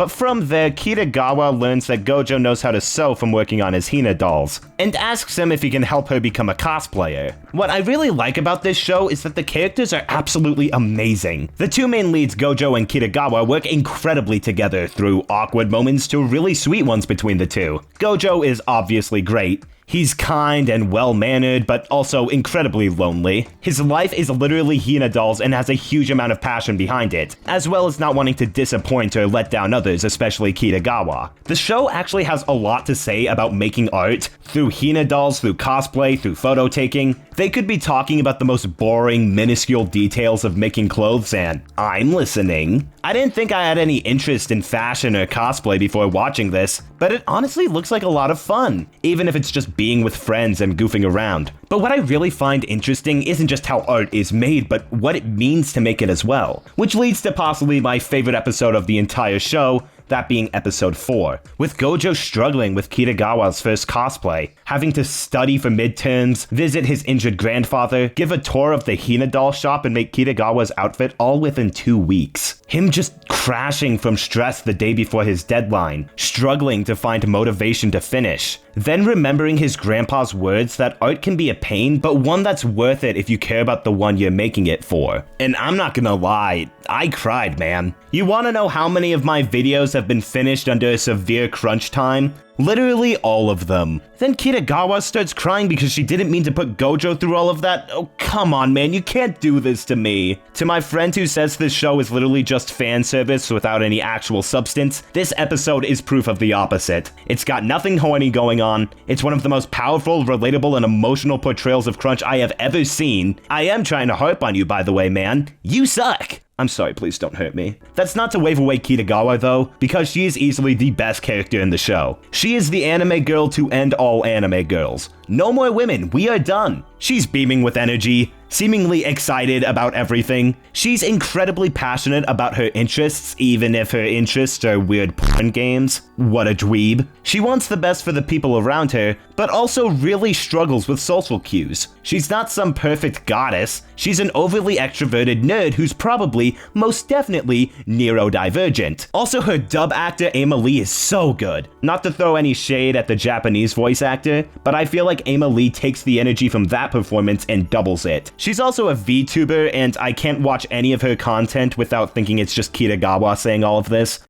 But from there, Kitagawa learns that Gojo knows how to sew from working on his Hina dolls, and asks him if he can help her become a cosplayer. What I really like about this show is that the characters are absolutely amazing. The two main leads, Gojo and Kitagawa, work incredibly together, through awkward moments to really sweet ones between the two. Gojo is obviously great. He's kind and well-mannered, but also incredibly lonely. His life is literally Hina dolls and has a huge amount of passion behind it, as well as not wanting to disappoint or let down others, especially Kitagawa. The show actually has a lot to say about making art, through Hina dolls, through cosplay, through photo taking. They could be talking about the most boring, minuscule details of making clothes, and I'm listening. I didn't think I had any interest in fashion or cosplay before watching this, but it honestly looks like a lot of fun, even if it's just being with friends and goofing around. But what I really find interesting isn't just how art is made, but what it means to make it as well. Which leads to possibly my favorite episode of the entire show, that being episode 4, with Gojo struggling with Kitagawa's first cosplay, having to study for midterms, visit his injured grandfather, give a tour of the Hina doll shop, and make Kitagawa's outfit all within 2 weeks. Him just crashing from stress the day before his deadline, struggling to find motivation to finish. Then remembering his grandpa's words that art can be a pain, but one that's worth it if you care about the one you're making it for. And I'm not gonna lie, I cried, man. You wanna know how many of my videos have been finished under a severe crunch time? Literally all of them. Then Kitagawa starts crying because she didn't mean to put Gojo through all of that. Oh, come on, man, you can't do this to me. To my friend who says this show is literally just fan service without any actual substance, this episode is proof of the opposite. It's got nothing horny going on. It's one of the most powerful, relatable, and emotional portrayals of crunch I have ever seen. I am trying to harp on you, by the way, man. You suck. I'm sorry, please don't hurt me. That's not to wave away Kitagawa though, because she is easily the best character in the show. She is the anime girl to end all anime girls. No more women, we are done. She's beaming with energy, seemingly excited about everything. She's incredibly passionate about her interests, even if her interests are weird porn games. What a dweeb. She wants the best for the people around her, but also really struggles with social cues. She's not some perfect goddess. She's an overly extroverted nerd who's probably, most definitely, neurodivergent. Also, her dub actor Ama Lee is so good. Not to throw any shade at the Japanese voice actor, but I feel like Ama Lee takes the energy from that performance and doubles it. She's also a VTuber, and I can't watch any of her content without thinking it's just Kitagawa saying all of this.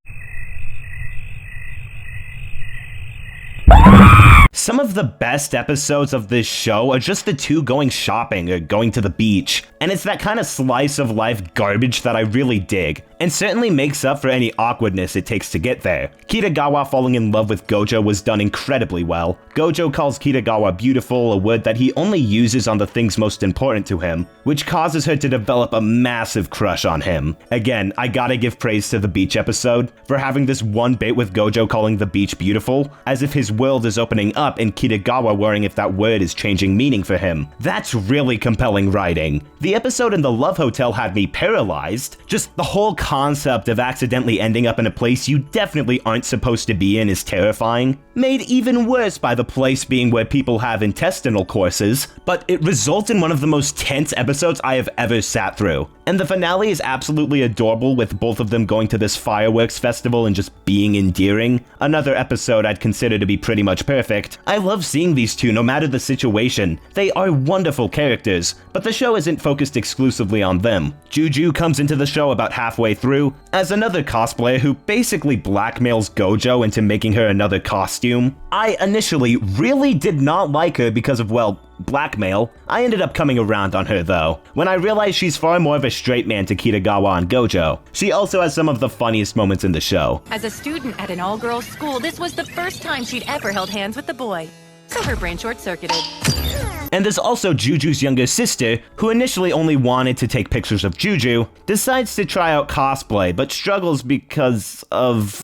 Some of the best episodes of this show are just the two going shopping or going to the beach, and it's that kind of slice of life garbage that I really dig, and certainly makes up for any awkwardness it takes to get there. Kitagawa falling in love with Gojo was done incredibly well. Gojo calls Kitagawa beautiful, a word that he only uses on the things most important to him, which causes her to develop a massive crush on him. Again, I gotta give praise to the beach episode for having this one bit with Gojo calling the beach beautiful, as if his world is opening up and Kitagawa worrying if that word is changing meaning for him. That's really compelling writing. The episode in the Love Hotel had me paralyzed. Just the whole concept of accidentally ending up in a place you definitely aren't supposed to be in is terrifying. Made even worse by the place being where people have intestinal courses, but it results in one of the most tense episodes I have ever sat through. And the finale is absolutely adorable, with both of them going to this fireworks festival and just being endearing. Another episode I'd consider to be pretty much perfect. I love seeing these two no matter the situation. They are wonderful characters, but the show isn't focused exclusively on them. Juju comes into the show about halfway through as another cosplayer who basically blackmails Gojo into making her another costume. I initially really did not like her because of, well, blackmail. I ended up coming around on her though, when I realized she's far more of a straight man to Kitagawa and Gojo. She also has some of the funniest moments in the show. As a student at an all-girls school, this was the first time she'd ever held hands with the boy, so her brain short-circuited. And there's also Juju's younger sister, who initially only wanted to take pictures of Juju, decides to try out cosplay, but struggles because of...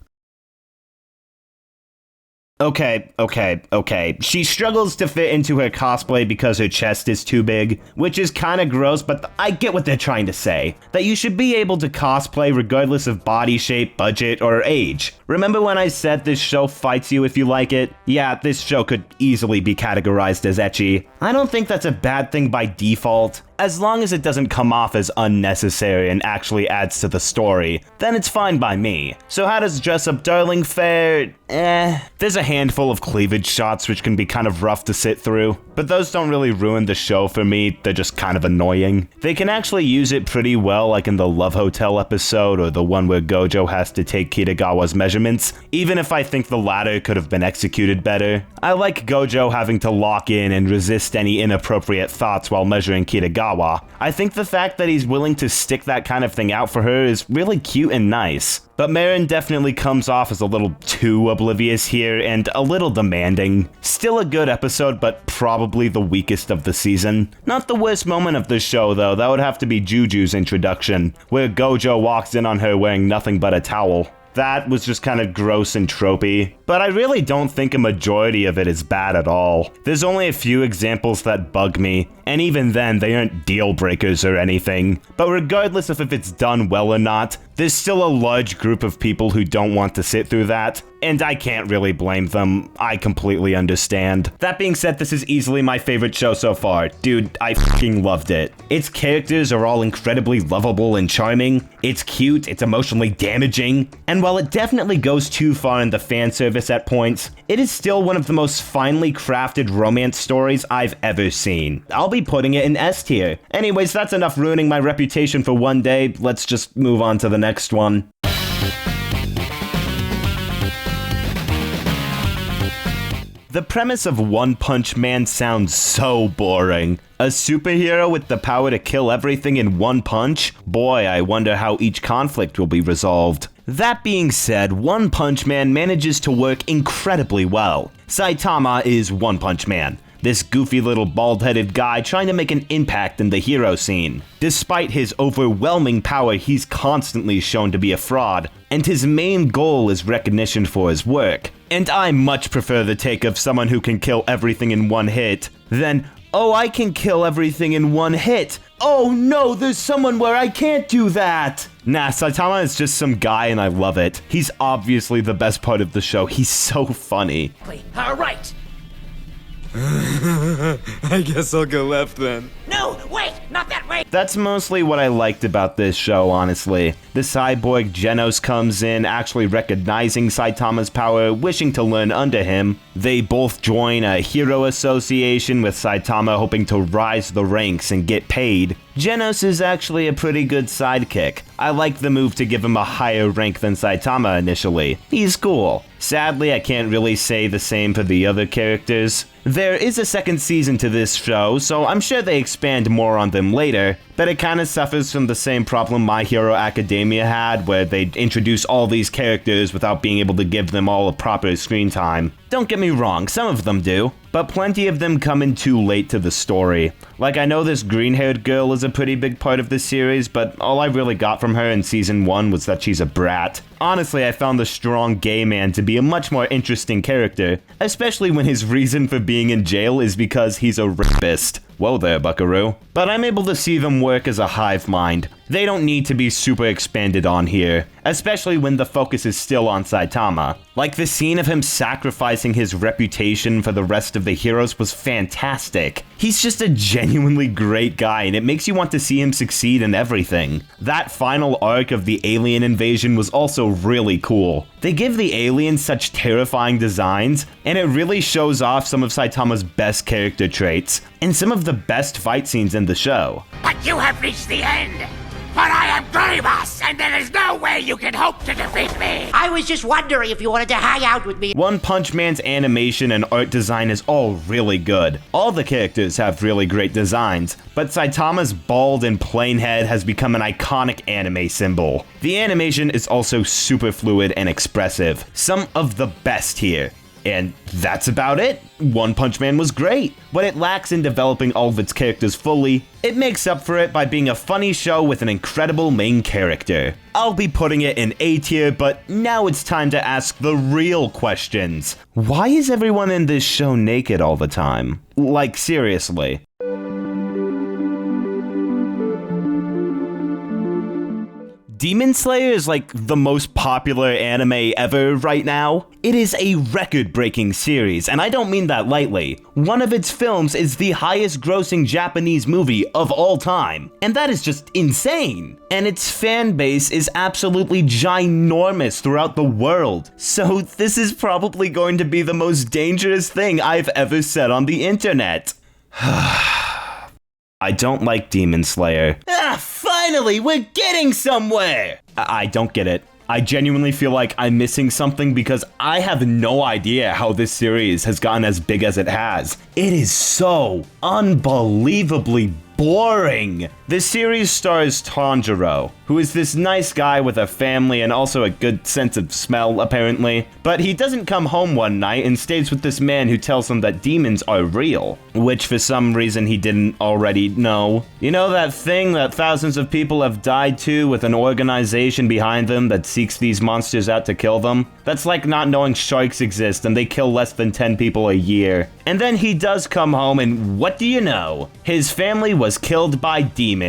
Okay. She struggles to fit into her cosplay because her chest is too big, which is kinda gross, but I get what they're trying to say. That you should be able to cosplay regardless of body shape, budget, or age. Remember when I said this show fights you if you like it? Yeah, this show could easily be categorized as ecchi. I don't think that's a bad thing by default. As long as it doesn't come off as unnecessary and actually adds to the story, then it's fine by me. So how does Dress Up Darling fare? There's a handful of cleavage shots which can be kind of rough to sit through, but those don't really ruin the show for me, they're just kind of annoying. They can actually use it pretty well, like in the Love Hotel episode or the one where Gojo has to take Kitagawa's measurements, even if I think the latter could have been executed better. I like Gojo having to lock in and resist any inappropriate thoughts while measuring Kitagawa. I think the fact that he's willing to stick that kind of thing out for her is really cute and nice. But Marin definitely comes off as a little too oblivious here and a little demanding. Still a good episode, but probably the weakest of the season. Not the worst moment of the show though, that would have to be Juju's introduction, where Gojo walks in on her wearing nothing but a towel. That was just kind of gross and tropey, but I really don't think a majority of it is bad at all. There's only a few examples that bug me, and even then they aren't deal breakers or anything. But regardless of if it's done well or not, there's still a large group of people who don't want to sit through that, and I can't really blame them. I completely understand. That being said, this is easily my favorite show so far. Dude, I fucking loved it. Its characters are all incredibly lovable and charming. It's cute, it's emotionally damaging, and while it definitely goes too far in the fan service at points, it is still one of the most finely crafted romance stories I've ever seen. I'll be putting it in S tier. Anyways, that's enough ruining my reputation for one day. Let's just move on to the next one. The premise of One Punch Man sounds so boring. A superhero with the power to kill everything in one punch? Boy, I wonder how each conflict will be resolved. That being said, One Punch Man manages to work incredibly well. Saitama is One Punch Man, this goofy little bald-headed guy trying to make an impact in the hero scene. Despite his overwhelming power, he's constantly shown to be a fraud, and his main goal is recognition for his work. And I much prefer the take of someone who can kill everything in one hit than, oh, I can kill everything in one hit. Oh no, there's someone where I can't do that. Nah, Saitama is just some guy and I love it. He's obviously the best part of the show. He's so funny. All right. I guess I'll go left then. No, wait, not that way. That's mostly what I liked about this show, honestly. The cyborg Genos comes in, actually recognizing Saitama's power, wishing to learn under him. They both join a hero association with Saitama hoping to rise the ranks and get paid. Genos is actually a pretty good sidekick. I like the move to give him a higher rank than Saitama initially. He's cool. Sadly, I can't really say the same for the other characters. There is a second season to this show, so I'm sure they expand more on them later, but it kinda suffers from the same problem My Hero Academia had, where they introduce all these characters without being able to give them all a proper screen time. Don't get me wrong, some of them do, but plenty of them come in too late to the story. Like, I know this green-haired girl is a pretty big part of this series, but all I really got from her in season 1 was that she's a brat. Honestly, I found the strong gay man to be a much more interesting character, especially when his reason for being in jail is because he's a rapist. Whoa there, buckaroo. But I'm able to see them work as a hive mind. They don't need to be super expanded on here, especially when the focus is still on Saitama. Like, the scene of him sacrificing his reputation for the rest of the heroes was fantastic. He's just a genuinely great guy, and it makes you want to see him succeed in everything. That final arc of the alien invasion was also really cool. They give the aliens such terrifying designs, and it really shows off some of Saitama's best character traits, and some of the best fight scenes in the show. But you have reached the end. But I am Grievous, and there is no way you can hope to defeat me. I was just wondering if you wanted to hang out with me. One Punch Man's animation and art design is all really good. All the characters have really great designs, but Saitama's bald and plain head has become an iconic anime symbol. The animation is also super fluid and expressive, some of the best here. And that's about it. One Punch Man was great. What it lacks in developing all of its characters fully, it makes up for it by being a funny show with an incredible main character. I'll be putting it in A tier, but now it's time to ask the real questions. Why is everyone in this show naked all the time? Like, seriously. Demon Slayer is like the most popular anime ever right now. It is a record-breaking series, and I don't mean that lightly. One of its films is the highest-grossing Japanese movie of all time, and that is just insane. And its fan base is absolutely ginormous throughout the world. So this is probably going to be the most dangerous thing I've ever said on the internet. I don't like Demon Slayer. Finally, we're getting somewhere! I don't get it. I genuinely feel like I'm missing something because I have no idea how this series has gotten as big as it has. It is so unbelievably boring. This series stars Tanjiro, who is this nice guy with a family and also a good sense of smell, apparently. But he doesn't come home one night and stays with this man who tells him that demons are real, which for some reason he didn't already know. You know that thing that thousands of people have died to with an organization behind them that seeks these monsters out to kill them? That's like not knowing sharks exist and they kill less than 10 people a year. And then he does come home and what do you know? His family was killed by demons.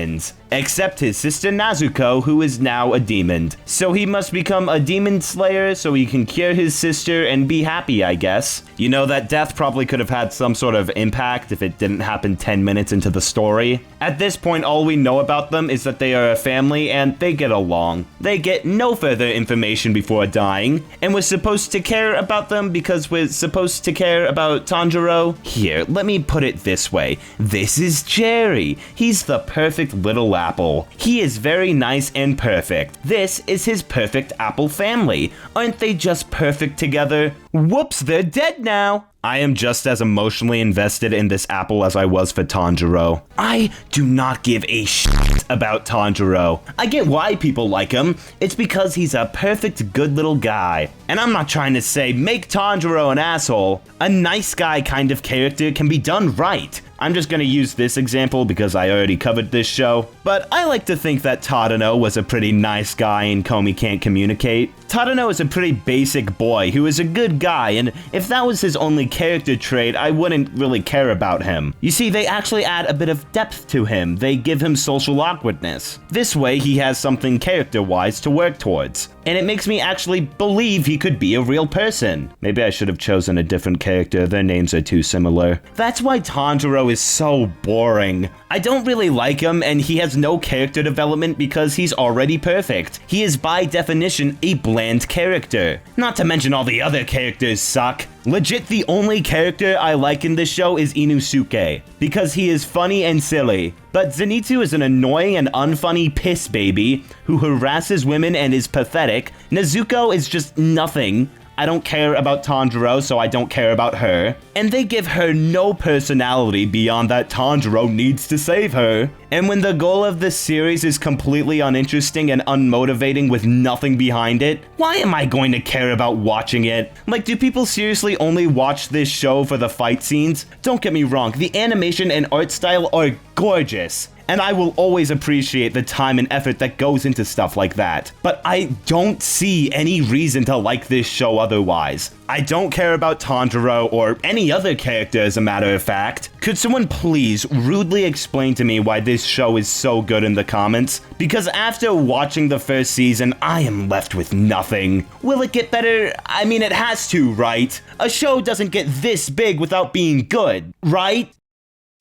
Except his sister Nezuko, who is now a demon. So he must become a demon slayer so he can cure his sister and be happy, I guess. You know, that death probably could have had some sort of impact if it didn't happen 10 minutes into the story. At this point, all we know about them is that they are a family and they get along. They get no further information before dying, and we're supposed to care about them because we're supposed to care about Tanjiro. Here, let me put it this way. This is Jerry. He's the perfect little apple. He is very nice and perfect. This is his perfect apple family. Aren't they just perfect together? Whoops, they're dead now. I am just as emotionally invested in this apple as I was for Tanjiro. I do not give a shit about Tanjiro. I get why people like him. It's because he's a perfect good little guy. And I'm not trying to say make Tanjiro an asshole. A nice guy kind of character can be done right. I'm just gonna use this example because I already covered this show, but I like to think that Tadano was a pretty nice guy and Komi can't communicate. Tadano is a pretty basic boy who is a good guy, and if that was his only character trait, I wouldn't really care about him. You see, they actually add a bit of depth to him. They give him social awkwardness. This way, he has something character-wise to work towards. And it makes me actually believe he could be a real person. Maybe I should have chosen a different character, their names are too similar. That's why Tanjiro is so boring. I don't really like him, and he has no character development because he's already perfect. He is by definition a bland character. Not to mention all the other characters suck. Legit, the only character I like in this show is Inosuke, because he is funny and silly. But Zenitsu is an annoying and unfunny piss baby who harasses women and is pathetic. Nezuko is just nothing. I don't care about Tanjiro, so I don't care about her. And they give her no personality beyond that Tanjiro needs to save her. And when the goal of this series is completely uninteresting and unmotivating with nothing behind it, why am I going to care about watching it? Like, do people seriously only watch this show for the fight scenes? Don't get me wrong, the animation and art style are gorgeous. And I will always appreciate the time and effort that goes into stuff like that. But I don't see any reason to like this show otherwise. I don't care about Tanjiro or any other character, as a matter of fact. Could someone please rudely explain to me why this show is so good in the comments? Because after watching the first season, I am left with nothing. Will it get better? I mean, it has to, right? A show doesn't get this big without being good, right?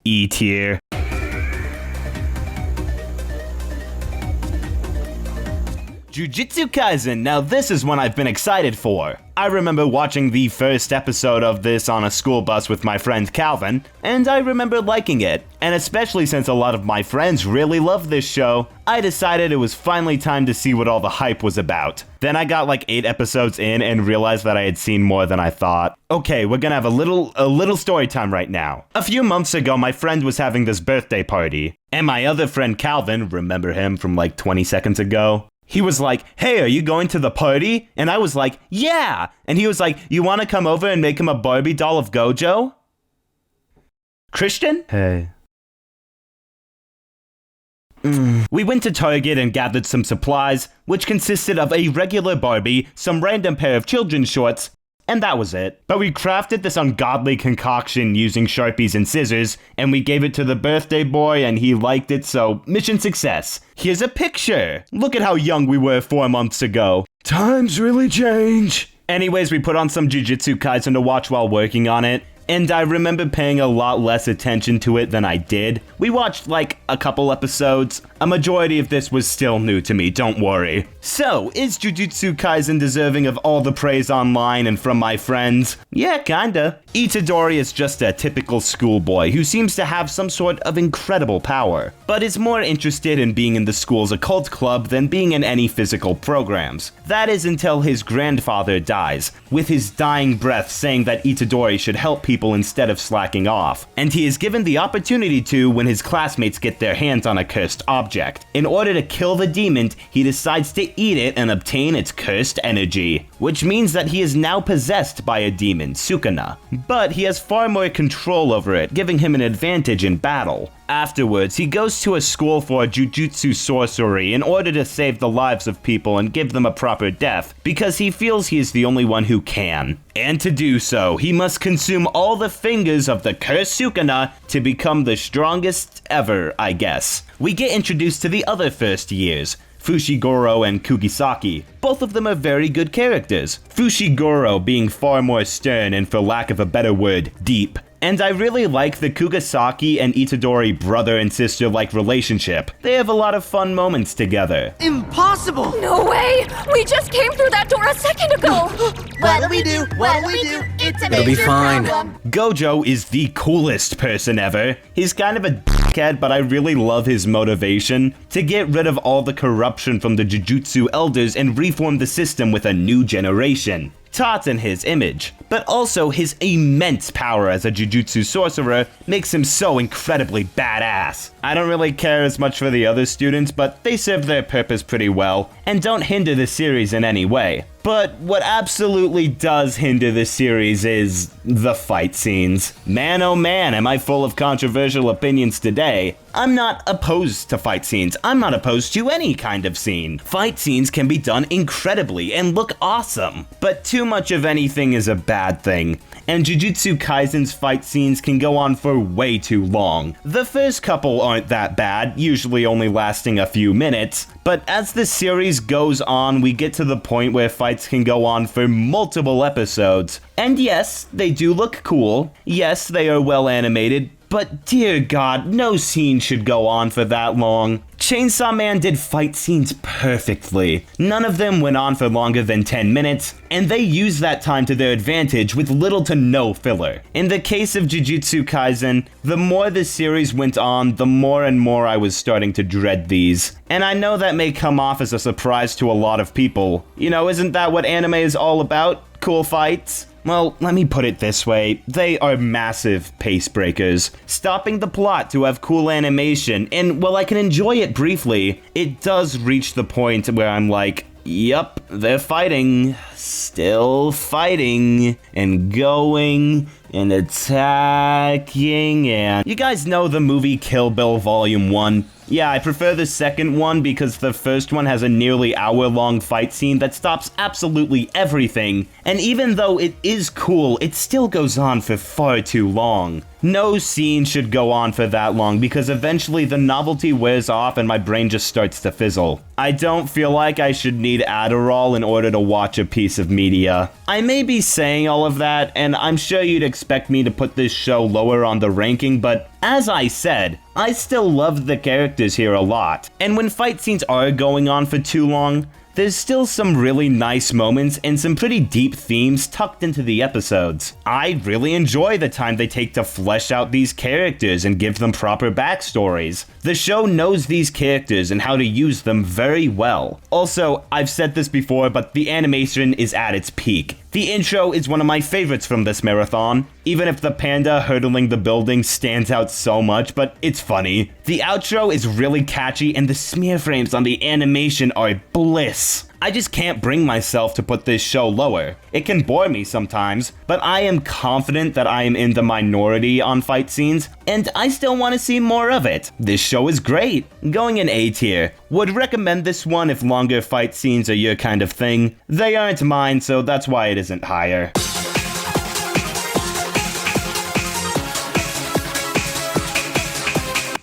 E tier. Jujutsu Kaisen, now this is one I've been excited for. I remember watching the first episode of this on a school bus with my friend Calvin, and I remember liking it. And especially since a lot of my friends really love this show, I decided it was finally time to see what all the hype was about. Then I got like 8 episodes in and realized that I had seen more than I thought. Okay, we're gonna have a little story time right now. A few months ago, my friend was having this birthday party, and my other friend Calvin, remember him from like 20 seconds ago? He was like, hey, are you going to the party? And I was like, yeah. And he was like, you want to come over and make him a Barbie doll of Gojo? Christian? Hey. We went to Target and gathered some supplies, which consisted of a regular Barbie, some random pair of children's shorts, and that was it. But we crafted this ungodly concoction using Sharpies and scissors, and we gave it to the birthday boy and he liked it, so mission success. Here's a picture. Look at how young we were 4 months ago. Times really change. Anyways, we put on some Jujutsu Kaisen to watch while working on it, and I remember paying a lot less attention to it than I did. We watched like a couple episodes. A majority of this was still new to me, don't worry. So, is Jujutsu Kaisen deserving of all the praise online and from my friends? Yeah, kinda. Itadori is just a typical schoolboy who seems to have some sort of incredible power, but is more interested in being in the school's occult club than being in any physical programs. That is until his grandfather dies, with his dying breath saying that Itadori should help people instead of slacking off, and he is given the opportunity to when his classmates get their hands on a cursed object. In order to kill the demon, he decides to eat it and obtain its cursed energy, which means that he is now possessed by a demon, Sukuna, but he has far more control over it, giving him an advantage in battle. Afterwards, he goes to a school for jujutsu sorcery in order to save the lives of people and give them a proper death, because he feels he is the only one who can. And to do so, he must consume all the fingers of the cursed Sukuna to become the strongest ever, I guess. We get introduced to the other first years, Fushiguro and Kugisaki. Both of them are very good characters. Fushiguro being far more stern and, for lack of a better word, deep. And I really like the Kugisaki and Itadori brother and sister-like relationship. They have a lot of fun moments together. Impossible! No way! We just came through that door a second ago! What'll we do? What'll we do? It's a It'll be major fine. problem. Gojo is the coolest person ever. He's kind of a dickhead, but I really love his motivation to get rid of all the corruption from the Jujutsu elders and reform the system with a new generation. Taught in his image, but also his immense power as a jujutsu sorcerer makes him so incredibly badass. I don't really care as much for the other students, but they serve their purpose pretty well, and don't hinder the series in any way. But what absolutely does hinder the series is the fight scenes. Man oh man, am I full of controversial opinions today. I'm not opposed to fight scenes. I'm not opposed to any kind of scene. Fight scenes can be done incredibly and look awesome, but too much of anything is a bad thing. And Jujutsu Kaisen's fight scenes can go on for way too long. The first couple aren't that bad, usually only lasting a few minutes, but as the series goes on, we get to the point where fights can go on for multiple episodes. And yes, they do look cool. Yes, they are well animated. But dear God, no scene should go on for that long. Chainsaw Man did fight scenes perfectly. None of them went on for longer than 10 minutes, and they used that time to their advantage with little to no filler. In the case of Jujutsu Kaisen, the more the series went on, the more and more I was starting to dread these. And I know that may come off as a surprise to a lot of people. You know, isn't that what anime is all about? Cool fights? Well, let me put it this way, they are massive pace breakers, stopping the plot to have cool animation, and while I can enjoy it briefly, it does reach the point where I'm like, yup, they're fighting, still fighting, and going, and attacking, and... You guys know the movie Kill Bill Volume 1? Yeah, I prefer the second one because the first one has a nearly hour-long fight scene that stops absolutely everything, and even though it is cool, it still goes on for far too long. No scene should go on for that long because eventually the novelty wears off and my brain just starts to fizzle. I don't feel like I should need Adderall in order to watch a piece of media. I may be saying all of that, and I'm sure you'd expect me to put this show lower on the ranking, but as I said, I still love the characters here a lot. And when fight scenes are going on for too long, there's still some really nice moments and some pretty deep themes tucked into the episodes. I really enjoy the time they take to flesh out these characters and give them proper backstories. The show knows these characters and how to use them very well. Also, I've said this before, but the animation is at its peak. The intro is one of my favorites from this marathon, even if the panda hurdling the building stands out so much, but it's funny. The outro is really catchy and the smear frames on the animation are bliss. I just can't bring myself to put this show lower. It can bore me sometimes, but I am confident that I am in the minority on fight scenes, and I still want to see more of it. This show is great. Going in A tier. Would recommend this one if longer fight scenes are your kind of thing. They aren't mine, so that's why it isn't higher.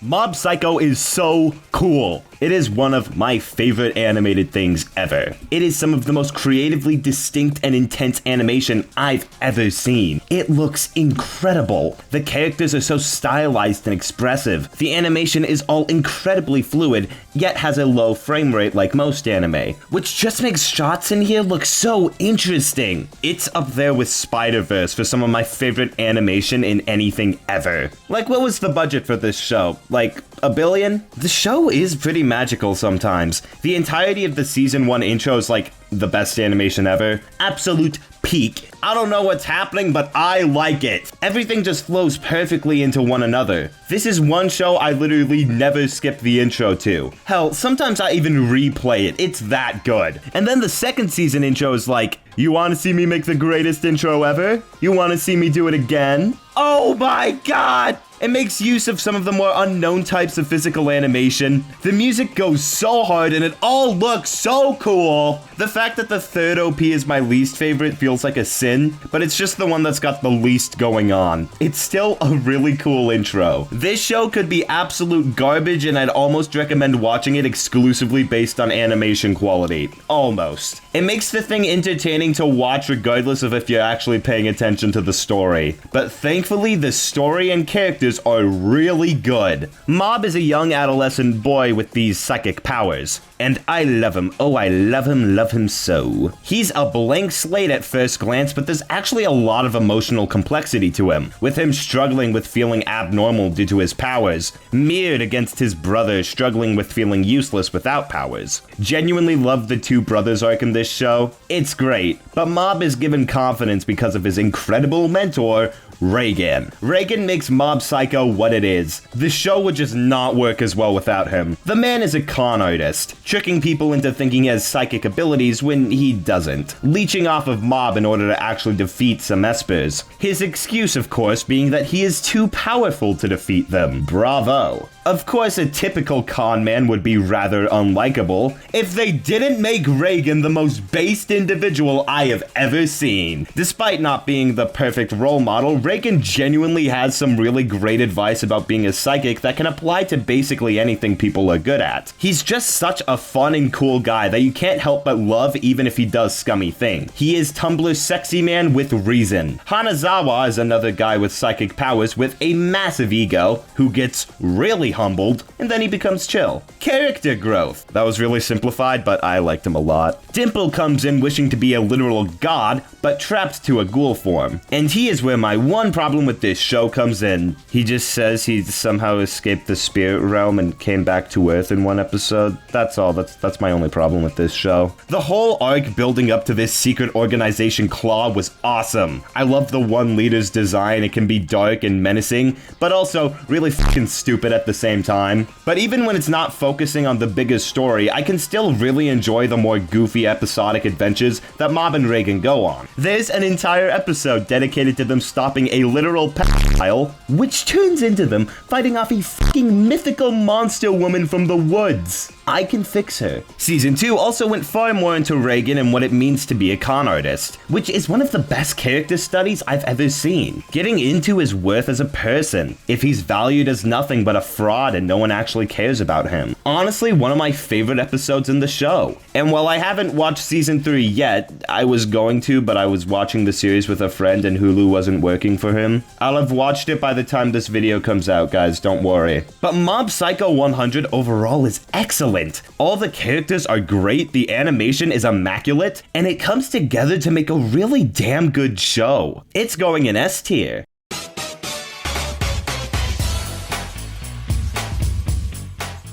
Mob Psycho is so cool. It is one of my favorite animated things ever. It is some of the most creatively distinct and intense animation I've ever seen. It looks incredible. The characters are so stylized and expressive. The animation is all incredibly fluid, yet has a low frame rate like most anime, which just makes shots in here look so interesting. It's up there with Spider-Verse for some of my favorite animation in anything ever. Like, what was the budget for this show? Like, $1 billion? The show is pretty magical sometimes. The entirety of the season 1 intro is like the best animation ever. Absolute peak. I don't know what's happening, but I like it. Everything just flows perfectly into one another. This is one show I literally never skip the intro to. Hell, sometimes I even replay it. It's that good. And then the second season intro is like, you want to see me make the greatest intro ever? You want to see me do it again? Oh my god! It makes use of some of the more unknown types of physical animation. The music goes so hard and it all looks so cool. The fact that the third OP is my least favorite feels like a sin, but it's just the one that's got the least going on. It's still a really cool intro. This show could be absolute garbage and I'd almost recommend watching it exclusively based on animation quality. Almost. It makes the thing entertaining to watch regardless of if you're actually paying attention to the story. But thankfully, the story and characters are really good. Mob is a young adolescent boy with these psychic powers. And I love him. Oh, I love him so. He's a blank slate at first glance, but there's actually a lot of emotional complexity to him, with him struggling with feeling abnormal due to his powers, mirrored against his brother struggling with feeling useless without powers. Genuinely love the two brothers arc in this show. It's great, but Mob is given confidence because of his incredible mentor, Reigen. Reigen makes Mob Psycho what it is. The show would just not work as well without him. The man is a con artist, tricking people into thinking he has psychic abilities when he doesn't, leeching off of Mob in order to actually defeat some espers. His excuse, of course, being that he is too powerful to defeat them. Bravo. Of course, a typical con man would be rather unlikable if they didn't make Reigen the most based individual I have ever seen. Despite not being the perfect role model, Reigen genuinely has some really great advice about being a psychic that can apply to basically anything people are good at. He's just such a fun and cool guy that you can't help but love even if he does scummy things. He is Tumblr's sexy man with reason. Hanazawa is another guy with psychic powers with a massive ego who gets really humbled, and then he becomes chill. Character growth. That was really simplified, but I liked him a lot. Dimple comes in wishing to be a literal god, but trapped to a ghoul form. And he is where my one problem with this show comes in. He just says he somehow escaped the spirit realm and came back to Earth in one episode. That's all. That's my only problem with this show. The whole arc building up to this secret organization Claw was awesome. I love the one leader's design. It can be dark and menacing, but also really fucking stupid at the same time. But even when it's not focusing on the bigger story, I can still really enjoy the more goofy episodic adventures that Mob and Reigen go on. There's an entire episode dedicated to them stopping a literal pedophile, which turns into them fighting off a fucking mythical monster woman from the woods. I can fix her. Season 2 also went far more into Reigen and what it means to be a con artist, which is one of the best character studies I've ever seen. Getting into his worth as a person, if he's valued as nothing but a fraud and no one actually cares about him. Honestly, one of my favorite episodes in the show. And while I haven't watched season 3 yet, I was going to, but I was watching the series with a friend and Hulu wasn't working for him. I'll have watched it by the time this video comes out, guys, don't worry. But Mob Psycho 100 overall is excellent. All the characters are great, the animation is immaculate, and it comes together to make a really damn good show. It's going in S tier.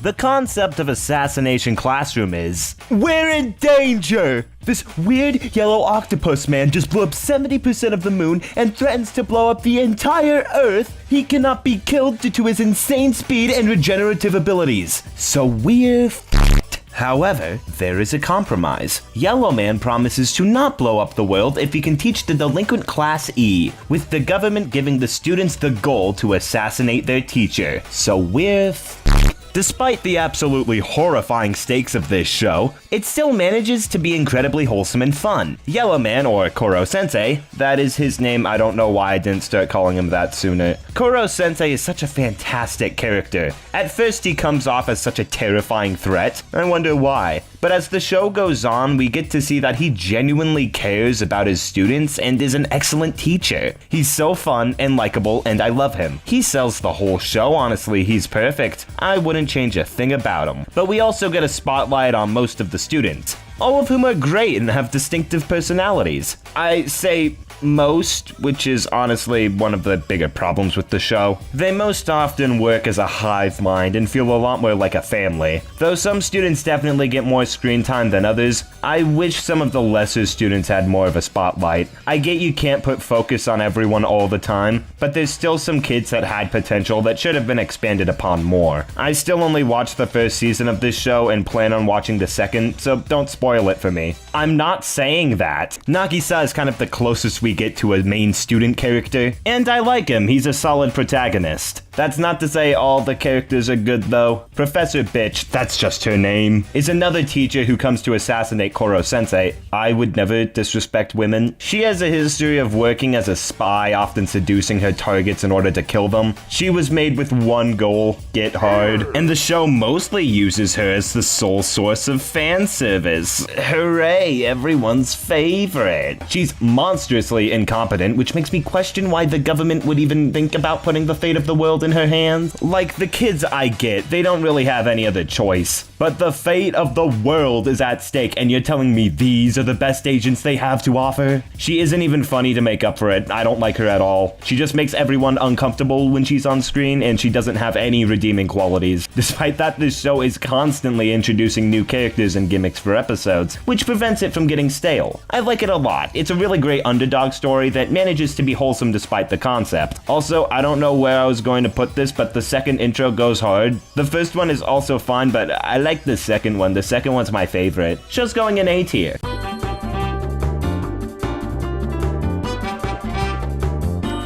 The concept of Assassination Classroom is, we're in danger! This weird yellow octopus man just blew up 70% of the moon and threatens to blow up the entire Earth. He cannot be killed due to his insane speed and regenerative abilities. So we're f***ed. However, there is a compromise. Yellow Man promises to not blow up the world if he can teach the delinquent Class E, with the government giving the students the goal to assassinate their teacher. So we're f***ed. Despite the absolutely horrifying stakes of this show, it still manages to be incredibly wholesome and fun. Yellow Man, or Koro-sensei, that is his name, I don't know why I didn't start calling him that sooner. Koro-sensei is such a fantastic character. At first he comes off as such a terrifying threat, I wonder why. But as the show goes on, we get to see that he genuinely cares about his students and is an excellent teacher. He's so fun and likable, and I love him. He sells the whole show, honestly, he's perfect. I wouldn't change a thing about him. But we also get a spotlight on most of the students, all of whom are great and have distinctive personalities. I say most, which is honestly one of the bigger problems with the show. They most often work as a hive mind and feel a lot more like a family. Though some students definitely get more screen time than others, I wish some of the lesser students had more of a spotlight. I get you can't put focus on everyone all the time, but there's still some kids that had potential that should have been expanded upon more. I still only watched the first season of this show and plan on watching the second, so don't spoil it for me. I'm not saying that. Nagisa is kind of the closest we get to a main student character, and I like him, he's a solid protagonist. That's not to say all the characters are good though. Professor Bitch, that's just her name, is another teacher who comes to assassinate Koro-sensei. I would never disrespect women. She has a history of working as a spy, often seducing her targets in order to kill them. She was made with one goal, get hard, and the show mostly uses her as the sole source of fan service. Hooray, everyone's favorite. She's monstrously incompetent, which makes me question why the government would even think about putting the fate of the world in her hands. Like, the kids I get, they don't really have any other choice. But the fate of the world is at stake, and you're telling me these are the best agents they have to offer? She isn't even funny to make up for it. I don't like her at all. She just makes everyone uncomfortable when she's on screen, and she doesn't have any redeeming qualities. Despite that, this show is constantly introducing new characters and gimmicks for episodes, which prevents it from getting stale. I like it a lot. It's a really great underdog story that manages to be wholesome despite the concept. Also, I don't know where I was going to put this, but the second intro goes hard. The first one is also fine, but I like the second one. The second one's my favorite. Show's going in A tier.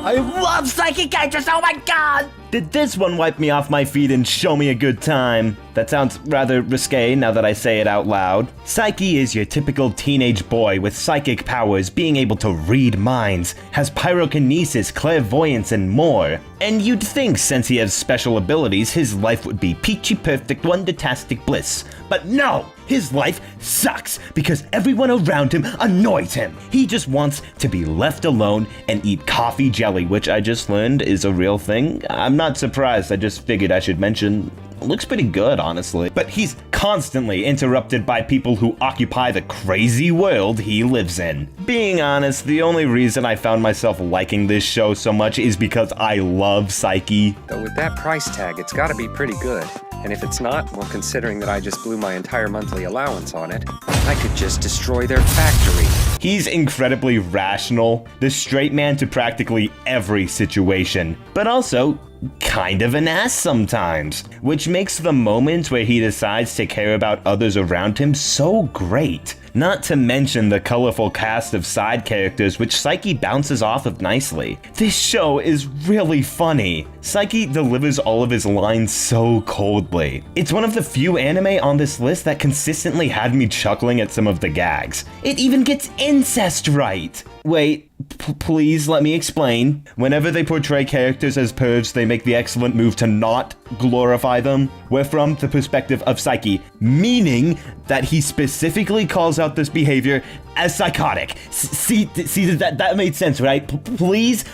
I love psychic characters, oh my god! Did this one wipe me off my feet and show me a good time? That sounds rather risque now that I say it out loud. Saiki is your typical teenage boy with psychic powers, being able to read minds, has pyrokinesis, clairvoyance, and more. And you'd think since he has special abilities, his life would be peachy perfect wondertastic bliss. But no! His life sucks because everyone around him annoys him. He just wants to be left alone and eat coffee jelly, which I just learned is a real thing. I'm not surprised, I just figured I should mention. Looks pretty good, honestly. But he's constantly interrupted by people who occupy the crazy world he lives in. Being honest, the only reason I found myself liking this show so much is because I love Saiki. Though with that price tag, it's gotta be pretty good. And if it's not, well, considering that I just blew my entire monthly allowance on it, I could just destroy their factory. He's incredibly rational, the straight man to practically every situation, but also kind of an ass sometimes, which makes the moments where he decides to care about others around him so great. Not to mention the colorful cast of side characters which Saiki bounces off of nicely. This show is really funny. Saiki delivers all of his lines so coldly. It's one of the few anime on this list that consistently had me chuckling at some of the gags. It even gets incest right. Wait, please let me explain. Whenever they portray characters as pervs, they make the excellent move to not glorify them. We're from the perspective of Saiki, meaning that he specifically calls out this behavior as psychotic. See that made sense, right? Please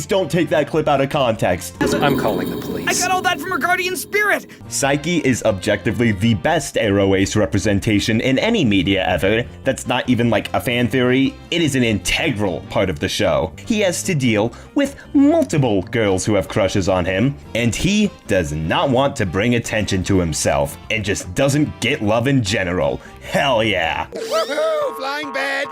don't take that clip out of context. I'm calling the police. I got all that from her guardian spirit! Saiki is objectively the best Aro Ace representation in any media ever. That's not even like a fan theory, it is an integral part of the show. He has to deal with multiple girls who have crushes on him, and he does not want to bring attention to himself, and just doesn't get love in general. Hell yeah. Woohoo! Flying bed!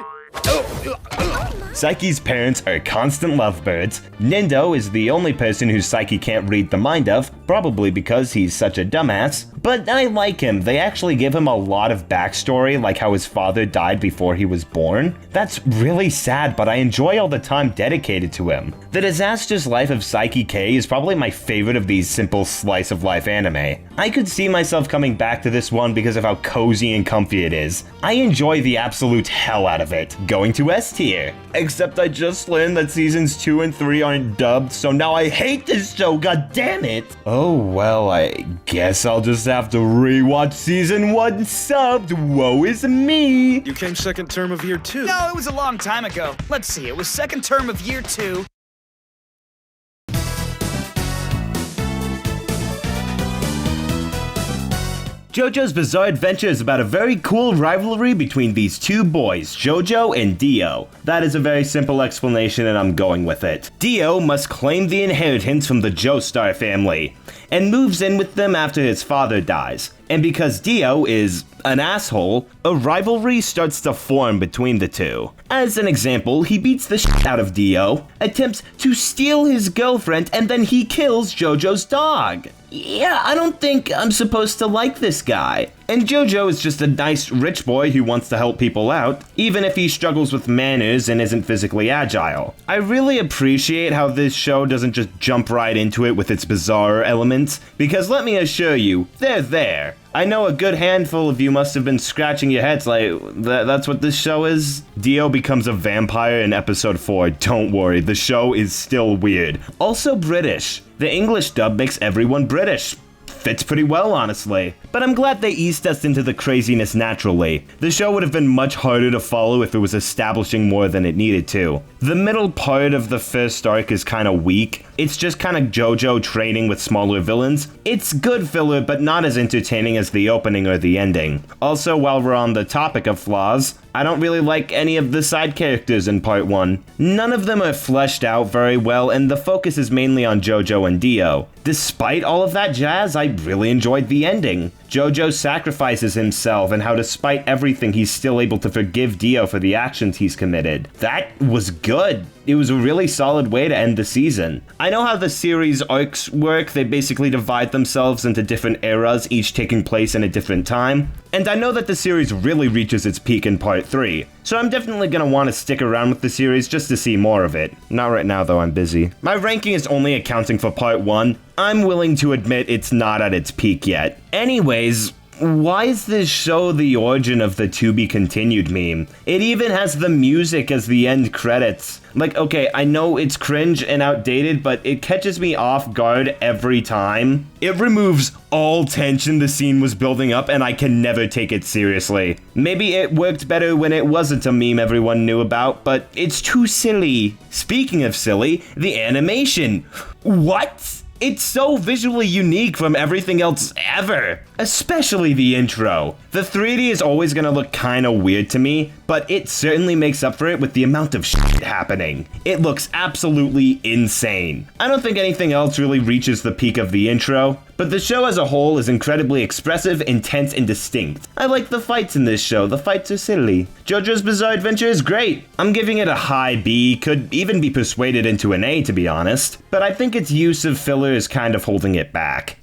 Saiki's parents are constant lovebirds. Nindo is the only person who Saiki can't read the mind of, probably because he's such a dumbass, but I like him. They actually give him a lot of backstory, like how his father died before he was born. That's really sad, but I enjoy all the time dedicated to him. The Disasterous Life of Saiki K is probably my favorite of these simple slice of life anime. I could see myself coming back to this one because of how cozy and comfy it is. I enjoy the absolute hell out of it. Going to S tier. Except I just learned that seasons 2 and 3 aren't dubbed, so now I hate this show, god damn it! Oh well, I guess I'll just have to rewatch season 1 subbed. Woe is me! You came second term of year 2. No, it was a long time ago. Let's see, it was second term of year 2. Jojo's Bizarre Adventure is about a very cool rivalry between these two boys, Jojo and Daioh. That is a very simple explanation and I'm going with it. Daioh must claim the inheritance from the Joestar family, and moves in with them after his father dies. And because Daioh is an asshole, a rivalry starts to form between the two. As an example, he beats the shit out of Daioh, attempts to steal his girlfriend, and then he kills Jojo's dog. Yeah, I don't think I'm supposed to like this guy. And Jojo is just a nice rich boy who wants to help people out, even if he struggles with manners and isn't physically agile. I really appreciate how this show doesn't just jump right into it with its bizarre elements, because let me assure you, they're there. I know a good handful of you must have been scratching your heads like, that's what this show is? Daioh becomes a vampire in episode 4, don't worry, the show is still weird. Also British. The English dub makes everyone British. Fits pretty well, honestly. But I'm glad they eased us into the craziness naturally. The show would have been much harder to follow if it was establishing more than it needed to. The middle part of the first arc is kinda weak. It's just kinda Jojo training with smaller villains. It's good filler, but not as entertaining as the opening or the ending. Also, while we're on the topic of flaws, I don't really like any of the side characters in part 1. None of them are fleshed out very well, and the focus is mainly on Jojo and Daioh. Despite all of that jazz, I really enjoyed the ending. Jojo sacrifices himself, and how despite everything he's still able to forgive Daioh for the actions he's committed. That was good. It was a really solid way to end the season. I know how the series arcs work, they basically divide themselves into different eras, each taking place in a different time. And I know that the series really reaches its peak in part 3, so I'm definitely gonna want to stick around with the series just to see more of it. Not right now though, I'm busy. My ranking is only accounting for part 1. I'm willing to admit it's not at its peak yet. Anyways, why is this show the origin of the to be continued meme? It even has the music as the end credits. Like, okay, I know it's cringe and outdated, but it catches me off guard every time. It removes all tension the scene was building up, and I can never take it seriously. Maybe it worked better when it wasn't a meme everyone knew about, but it's too silly. Speaking of silly, the animation. What? It's so visually unique from everything else ever, especially the intro. The 3D is always gonna look kinda weird to me, but it certainly makes up for it with the amount of shit happening. It looks absolutely insane. I don't think anything else really reaches the peak of the intro, but the show as a whole is incredibly expressive, intense, and distinct. I like the fights in this show, the fights are silly. Jojo's Bizarre Adventure is great. I'm giving it a high B, could even be persuaded into an A to be honest, but I think its use of filler is kind of holding it back.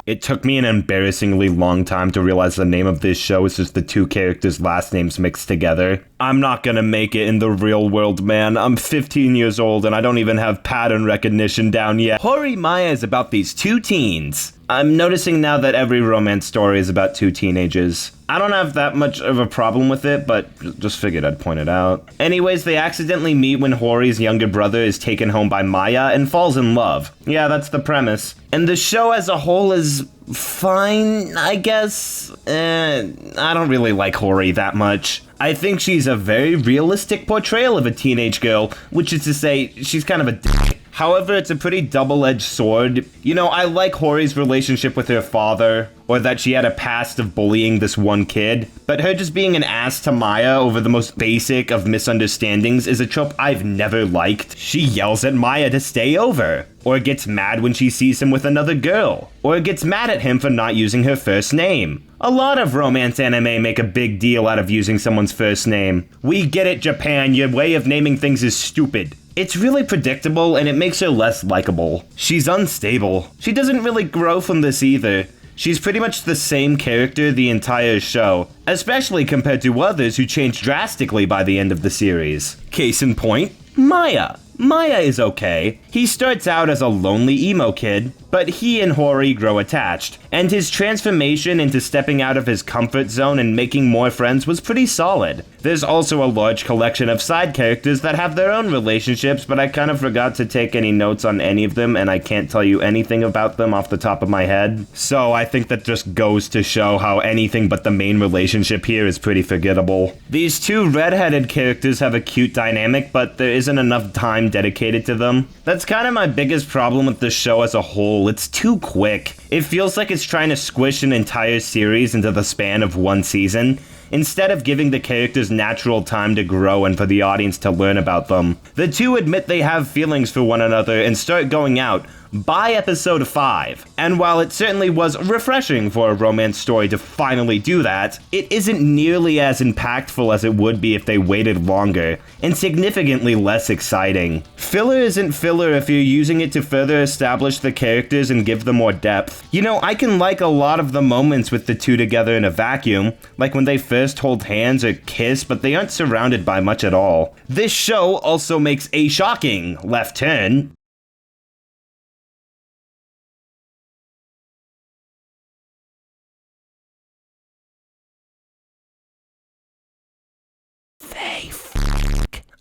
It took me an embarrassingly long time to realize the name of this show is just the two characters' last names mixed together. I'm not gonna make it in the real world, man. I'm 15 years old and I don't even have pattern recognition down yet. Horimiya is about these two teens. I'm noticing now that every romance story is about two teenagers. I don't have that much of a problem with it, but just figured I'd point it out. Anyways, they accidentally meet when Hori's younger brother is taken home by Maya and falls in love. Yeah, that's the premise. And the show as a whole is fine, I guess. I don't really like Hori that much. I think she's a very realistic portrayal of a teenage girl, which is to say, she's kind of a dick. However, it's a pretty double-edged sword. You know, I like Hori's relationship with her father, or that she had a past of bullying this one kid, but her just being an ass to Maya over the most basic of misunderstandings is a trope I've never liked. She yells at Maya to stay over, or gets mad when she sees him with another girl, or gets mad at him for not using her first name. A lot of romance anime make a big deal out of using someone's first name. We get it, Japan, your way of naming things is stupid. It's really predictable and it makes her less likable. She's unstable. She doesn't really grow from this either. She's pretty much the same character the entire show, especially compared to others who change drastically by the end of the series. Case in point, Maya. Maya is okay. He starts out as a lonely emo kid, but he and Hori grow attached, and his transformation into stepping out of his comfort zone and making more friends was pretty solid. There's also a large collection of side characters that have their own relationships, but I kind of forgot to take any notes on any of them, and I can't tell you anything about them off the top of my head. So I think that just goes to show how anything but the main relationship here is pretty forgettable. These two redheaded characters have a cute dynamic, but there isn't enough time dedicated to them. That's kind of my biggest problem with the show as a whole. It's too quick. It feels like it's trying to squish an entire series into the span of one season, instead of giving the characters natural time to grow and for the audience to learn about them. The two admit they have feelings for one another and start going out by episode 5. And while it certainly was refreshing for a romance story to finally do that, it isn't nearly as impactful as it would be if they waited longer, and significantly less exciting. Filler isn't filler if you're using it to further establish the characters and give them more depth. You know, I can like a lot of the moments with the two together in a vacuum, like when they first hold hands or kiss, but they aren't surrounded by much at all. This show also makes a shocking left turn.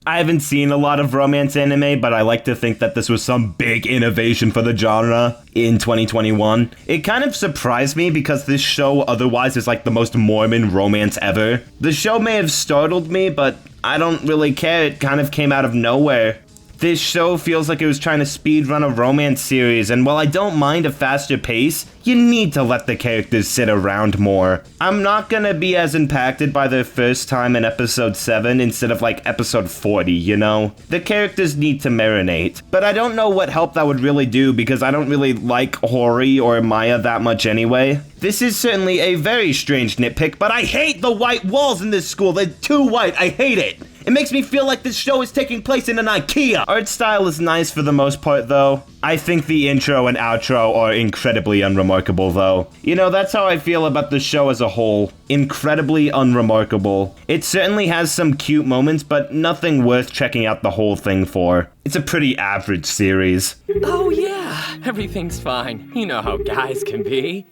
I haven't seen a lot of romance anime, but I like to think that this was some big innovation for the genre in 2021. It kind of surprised me because this show otherwise is like the most Mormon romance ever. The show may have startled me, but I don't really care. It kind of came out of nowhere. This show feels like it was trying to speedrun a romance series, and while I don't mind a faster pace, you need to let the characters sit around more. I'm not gonna be as impacted by their first time in episode 7 instead of like episode 40, you know? The characters need to marinate. But I don't know what help that would really do because I don't really like Hori or Maya that much anyway. This is certainly a very strange nitpick, but I hate the white walls in this school. They're too white. I hate it. It makes me feel like this show is taking place in an IKEA. Art style is nice for the most part, though. I think the intro and outro are incredibly unremarkable, though. You know, that's how I feel about the show as a whole. Incredibly unremarkable. It certainly has some cute moments, but nothing worth checking out the whole thing for. It's a pretty average series. Oh yeah, everything's fine. You know how guys can be.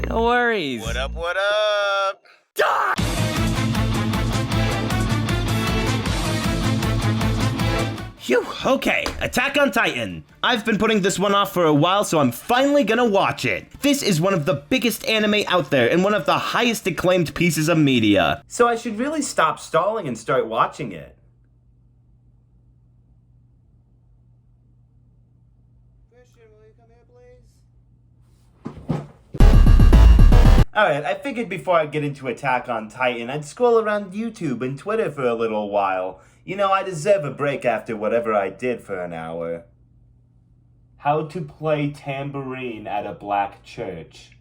No worries. What up, what up? Phew, okay, Attack on Titan. I've been putting this one off for a while, so I'm finally gonna watch it. This is one of the biggest anime out there and one of the highest acclaimed pieces of media. So I should really stop stalling and start watching it. Christian, will you come here, please? Alright, I figured before I get into Attack on Titan, I'd scroll around YouTube and Twitter for a little while. You know, I deserve a break after whatever I did for an hour. How to play tambourine at a black church.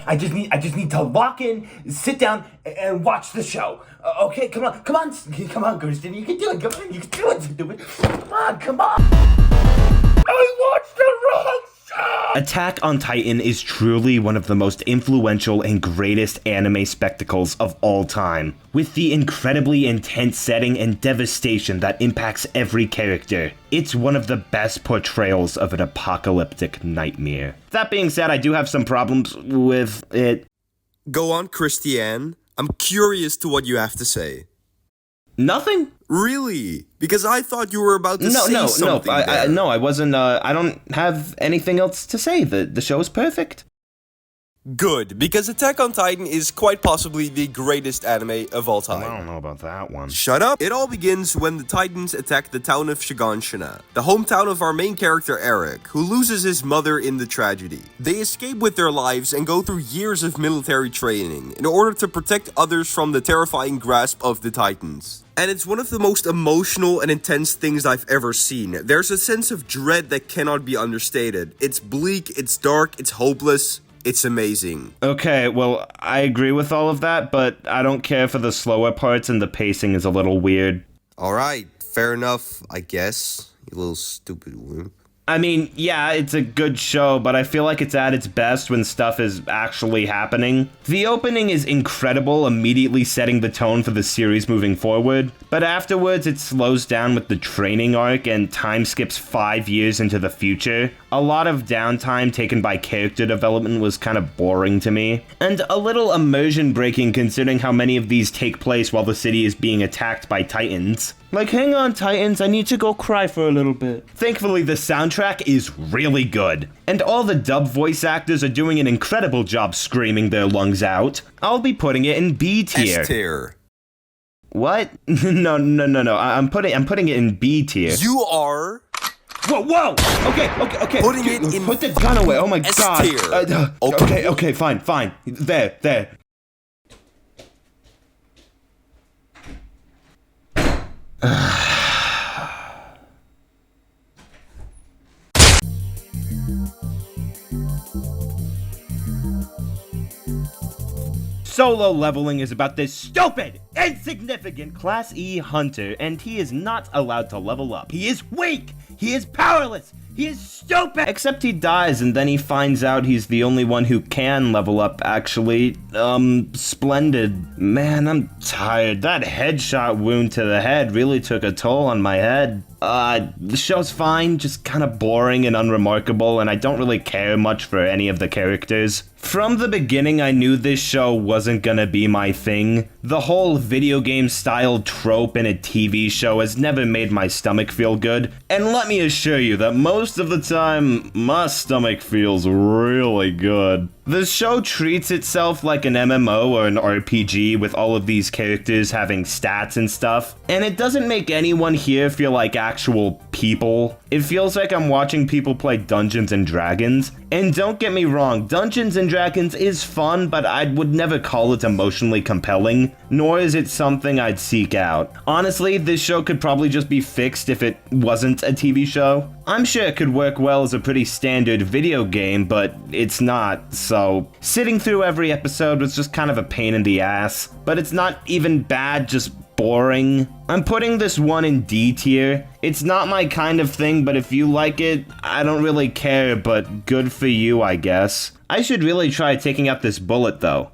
I just need to lock in, sit down, and watch the show. Okay, come on, Kirsten, you can do it. Come on, you can do it. Come on. I watched the wrong show. Attack on Titan is truly one of the most influential and greatest anime spectacles of all time, with the incredibly intense setting and devastation that impacts every character. It's one of the best portrayals of an apocalyptic nightmare. That being said, I do have some problems with it. Go on, Christiane. I'm curious to what you have to say. Nothing? Really? Because I thought you were about to say something. No, I wasn't. I don't have anything else to say. The show is perfect. Good, because Attack on Titan is quite possibly the greatest anime of all time. I don't know about that one. Shut up! It all begins when the Titans attack the town of Shiganshina, the hometown of our main character Eric, who loses his mother in the tragedy. They escape with their lives and go through years of military training in order to protect others from the terrifying grasp of the Titans. And it's one of the most emotional and intense things I've ever seen. There's a sense of dread that cannot be understated. It's bleak, it's dark, it's hopeless. it's amazing. Okay, well, I agree with all of that, but I don't care for the slower parts and the pacing is a little weird. Alright, fair enough, I guess. You little stupid wimp. I mean, yeah, it's a good show, but I feel like it's at its best when stuff is actually happening. The opening is incredible, immediately setting the tone for the series moving forward, but afterwards it slows down with the training arc and time skips 5 years into the future. A lot of downtime taken by character development was kind of boring to me, and a little immersion breaking considering how many of these take place while the city is being attacked by titans. Like, hang on, Titans, I need to go cry for a little bit. Thankfully, the soundtrack is really good, and all the dub voice actors are doing an incredible job screaming their lungs out. I'll be putting it in B tier. S tier. What? No. I'm putting it in B tier. You are... Whoa! Okay. Putting Dude, it in... Put the gun away, oh my S god. tier. Okay, fine. There. Solo leveling is about this stupid, insignificant Class E hunter, and he is not allowed to level up. He is weak! He is powerless! He is stupid! Except he dies and then he finds out he's the only one who can level up, actually. Splendid. Man, I'm tired. That headshot wound to the head really took a toll on my head. The show's fine, just kind of boring and unremarkable, and I don't really care much for any of the characters. From the beginning, I knew this show wasn't gonna be my thing. The whole video game style trope in a TV show has never made my stomach feel good, and let me assure you that most of the time, my stomach feels really good. The show treats itself like an MMO or an RPG with all of these characters having stats and stuff, and it doesn't make anyone here feel like actual people. It feels like I'm watching people play Dungeons and Dragons, and don't get me wrong, Dungeons and Dragons is fun, but I would never call it emotionally compelling, nor is it something I'd seek out. Honestly, this show could probably just be fixed if it wasn't a TV show. I'm sure it could work well as a pretty standard video game, but it's not, so sitting through every episode was just kind of a pain in the ass. But it's not even bad, just boring. I'm putting this one in D tier. It's not my kind of thing, but if you like it, I don't really care, but good for you, I guess. I should really try taking out this bullet, though.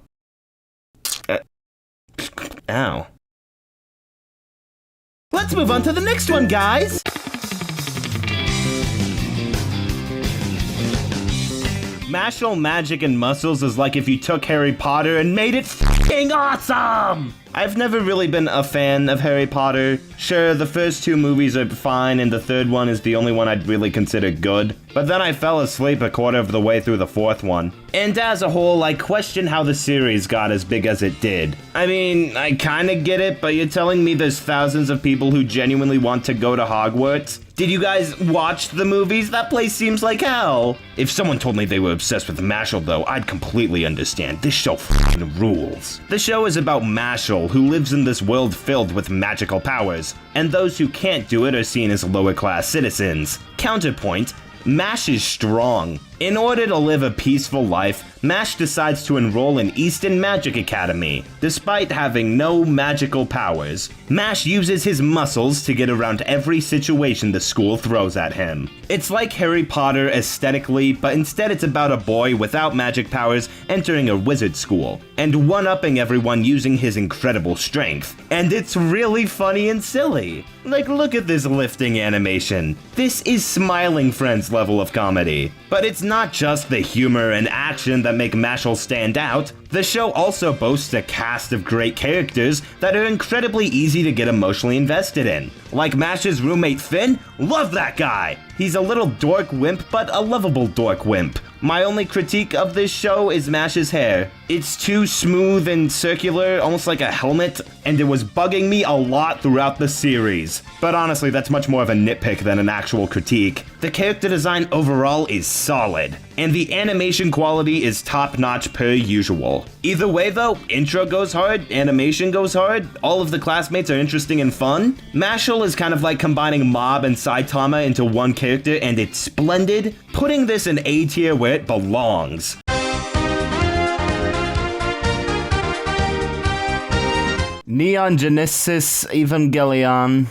Ow. Let's move on to the next one, guys! Mashle Magic and Muscles is like if you took Harry Potter and made it f***ing awesome! I've never really been a fan of Harry Potter. Sure, the first 2 movies are fine, and the third one is the only one I'd really consider good. But then I fell asleep a quarter of the way through the 4th one. And as a whole, I question how the series got as big as it did. I mean, I kinda get it, but you're telling me there's thousands of people who genuinely want to go to Hogwarts? Did you guys watch the movies? That place seems like hell. If someone told me they were obsessed with Mashle, though, I'd completely understand. This show f***ing rules. The show is about Mashle, who lives in this world filled with magical powers, and those who can't do it are seen as lower-class citizens. Counterpoint, Mash is strong. In order to live a peaceful life, Mash decides to enroll in Easton Magic Academy. Despite having no magical powers, Mash uses his muscles to get around every situation the school throws at him. It's like Harry Potter aesthetically, but instead it's about a boy without magic powers entering a wizard school, and one-upping everyone using his incredible strength. And it's really funny and silly. Like, look at this lifting animation. This is Smiling Friends level of comedy. But it's not just the humor and action that make Mashle stand out. The show also boasts a cast of great characters that are incredibly easy to get emotionally invested in. Like Mash's roommate Finn, love that guy! He's a little dork wimp, but a lovable dork wimp. My only critique of this show is Mash's hair. It's too smooth and circular, almost like a helmet, and it was bugging me a lot throughout the series. But honestly, that's much more of a nitpick than an actual critique. The character design overall is solid, and the animation quality is top-notch per usual. Either way though, intro goes hard, animation goes hard, all of the classmates are interesting and fun. Mashle is kind of like combining Mob and Saitama into one character, and it's splendid, putting this in A tier where it belongs. Neon Genesis Evangelion.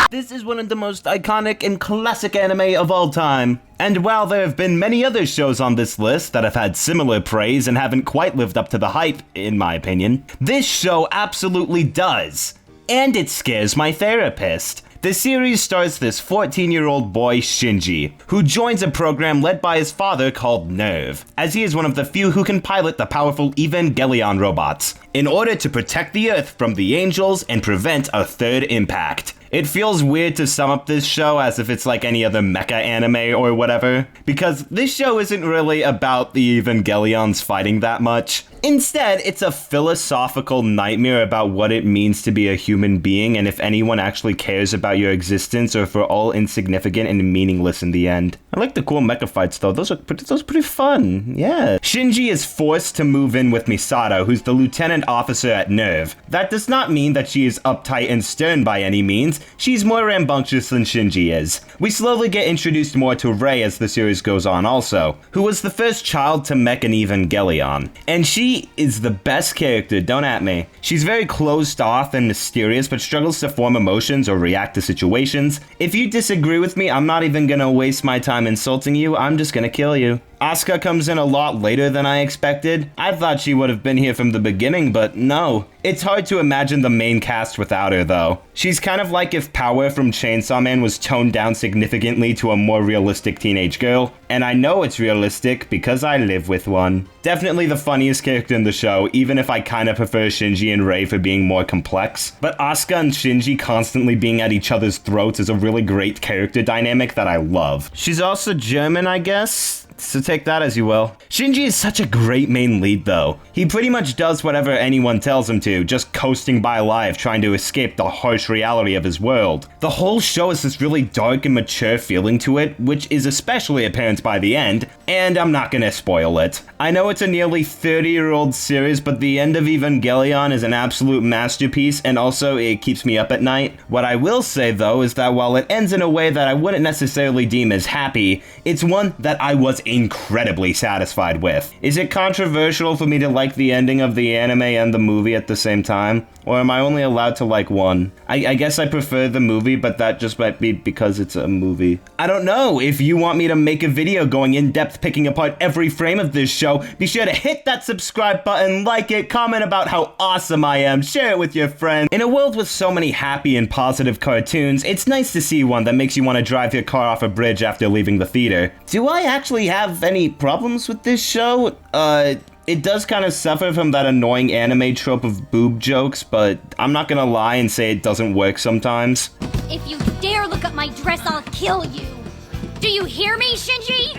This is one of the most iconic and classic anime of all time. And while there have been many other shows on this list that have had similar praise and haven't quite lived up to the hype, in my opinion, this show absolutely does. And it scares my therapist. The series stars this 14-year-old boy, Shinji, who joins a program led by his father called Nerve, as he is one of the few who can pilot the powerful Evangelion robots, in order to protect the Earth from the angels and prevent a third impact. It feels weird to sum up this show as if it's like any other mecha anime or whatever, because this show isn't really about the Evangelions fighting that much. Instead, it's a philosophical nightmare about what it means to be a human being and if anyone actually cares about your existence or if we're all insignificant and meaningless in the end. I like the cool mecha fights though, those are pretty fun, yeah. Shinji is forced to move in with Misato, who's the lieutenant officer at Nerve. That does not mean that she is uptight and stern by any means, she's more rambunctious than Shinji is. We slowly get introduced more to Rei as the series goes on also, who was the first child to mech an Evangelion. And she is the best character, don't at me. She's very closed off and mysterious, but struggles to form emotions or react to situations. If you disagree with me, I'm not even gonna waste my time insulting you, I'm just gonna kill you. Asuka comes in a lot later than I expected. I thought she would have been here from the beginning, but no. It's hard to imagine the main cast without her, though. She's kind of like if Power from Chainsaw Man was toned down significantly to a more realistic teenage girl, and I know it's realistic because I live with one. Definitely the funniest character in the show, even if I kinda prefer Shinji and Rei for being more complex. But Asuka and Shinji constantly being at each other's throats is a really great character dynamic that I love. She's also German, I guess? So take that as you will. Shinji is such a great main lead though. He pretty much does whatever anyone tells him to, just coasting by life trying to escape the harsh reality of his world. The whole show has this really dark and mature feeling to it, which is especially apparent by the end, and I'm not gonna spoil it. I know it's a nearly 30-year-old series, but the end of Evangelion is an absolute masterpiece, and also it keeps me up at night. What I will say though is that while it ends in a way that I wouldn't necessarily deem as happy, it's one that I was incredibly satisfied with. Is it controversial for me to like the ending of the anime and the movie at the same time? Or am I only allowed to like one? I guess I prefer the movie, but that just might be because it's a movie. I don't know. If you want me to make a video going in depth picking apart every frame of this show, be sure to hit that subscribe button, like it, comment about how awesome I am, share it with your friends. In a world with so many happy and positive cartoons, it's nice to see one that makes you want to drive your car off a bridge after leaving the theater. Do I actually have any problems with this show? It does kind of suffer from that annoying anime trope of boob jokes, but I'm not gonna lie and say it doesn't work sometimes. If you dare look at my dress, I'll kill you. Do you hear me, Shinji?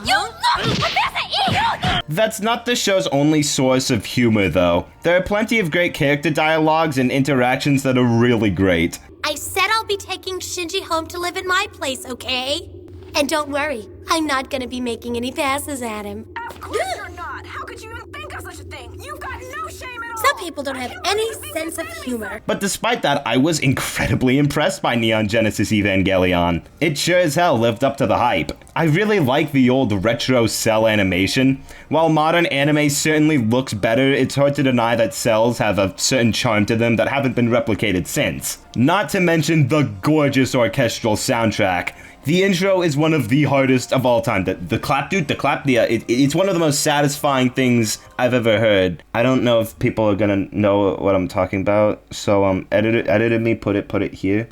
You look pathetic! That's not the show's only source of humor, though. There are plenty of great character dialogues and interactions that are really great. I said I'll be taking Shinji home to live in my place, okay? And don't worry, I'm not gonna be making any passes at him. Of course you're not! How could you even think of such a thing? You've got no shame at all! Some people don't have any sense of humor. But despite that, I was incredibly impressed by Neon Genesis Evangelion. It sure as hell lived up to the hype. I really like the old retro cell animation. While modern anime certainly looks better, it's hard to deny that cells have a certain charm to them that haven't been replicated since. Not to mention the gorgeous orchestral soundtrack. The intro is one of the hardest of all time. The clap, dude, it's one of the most satisfying things I've ever heard. I don't know if people are gonna know what I'm talking about, so edited me, put it here.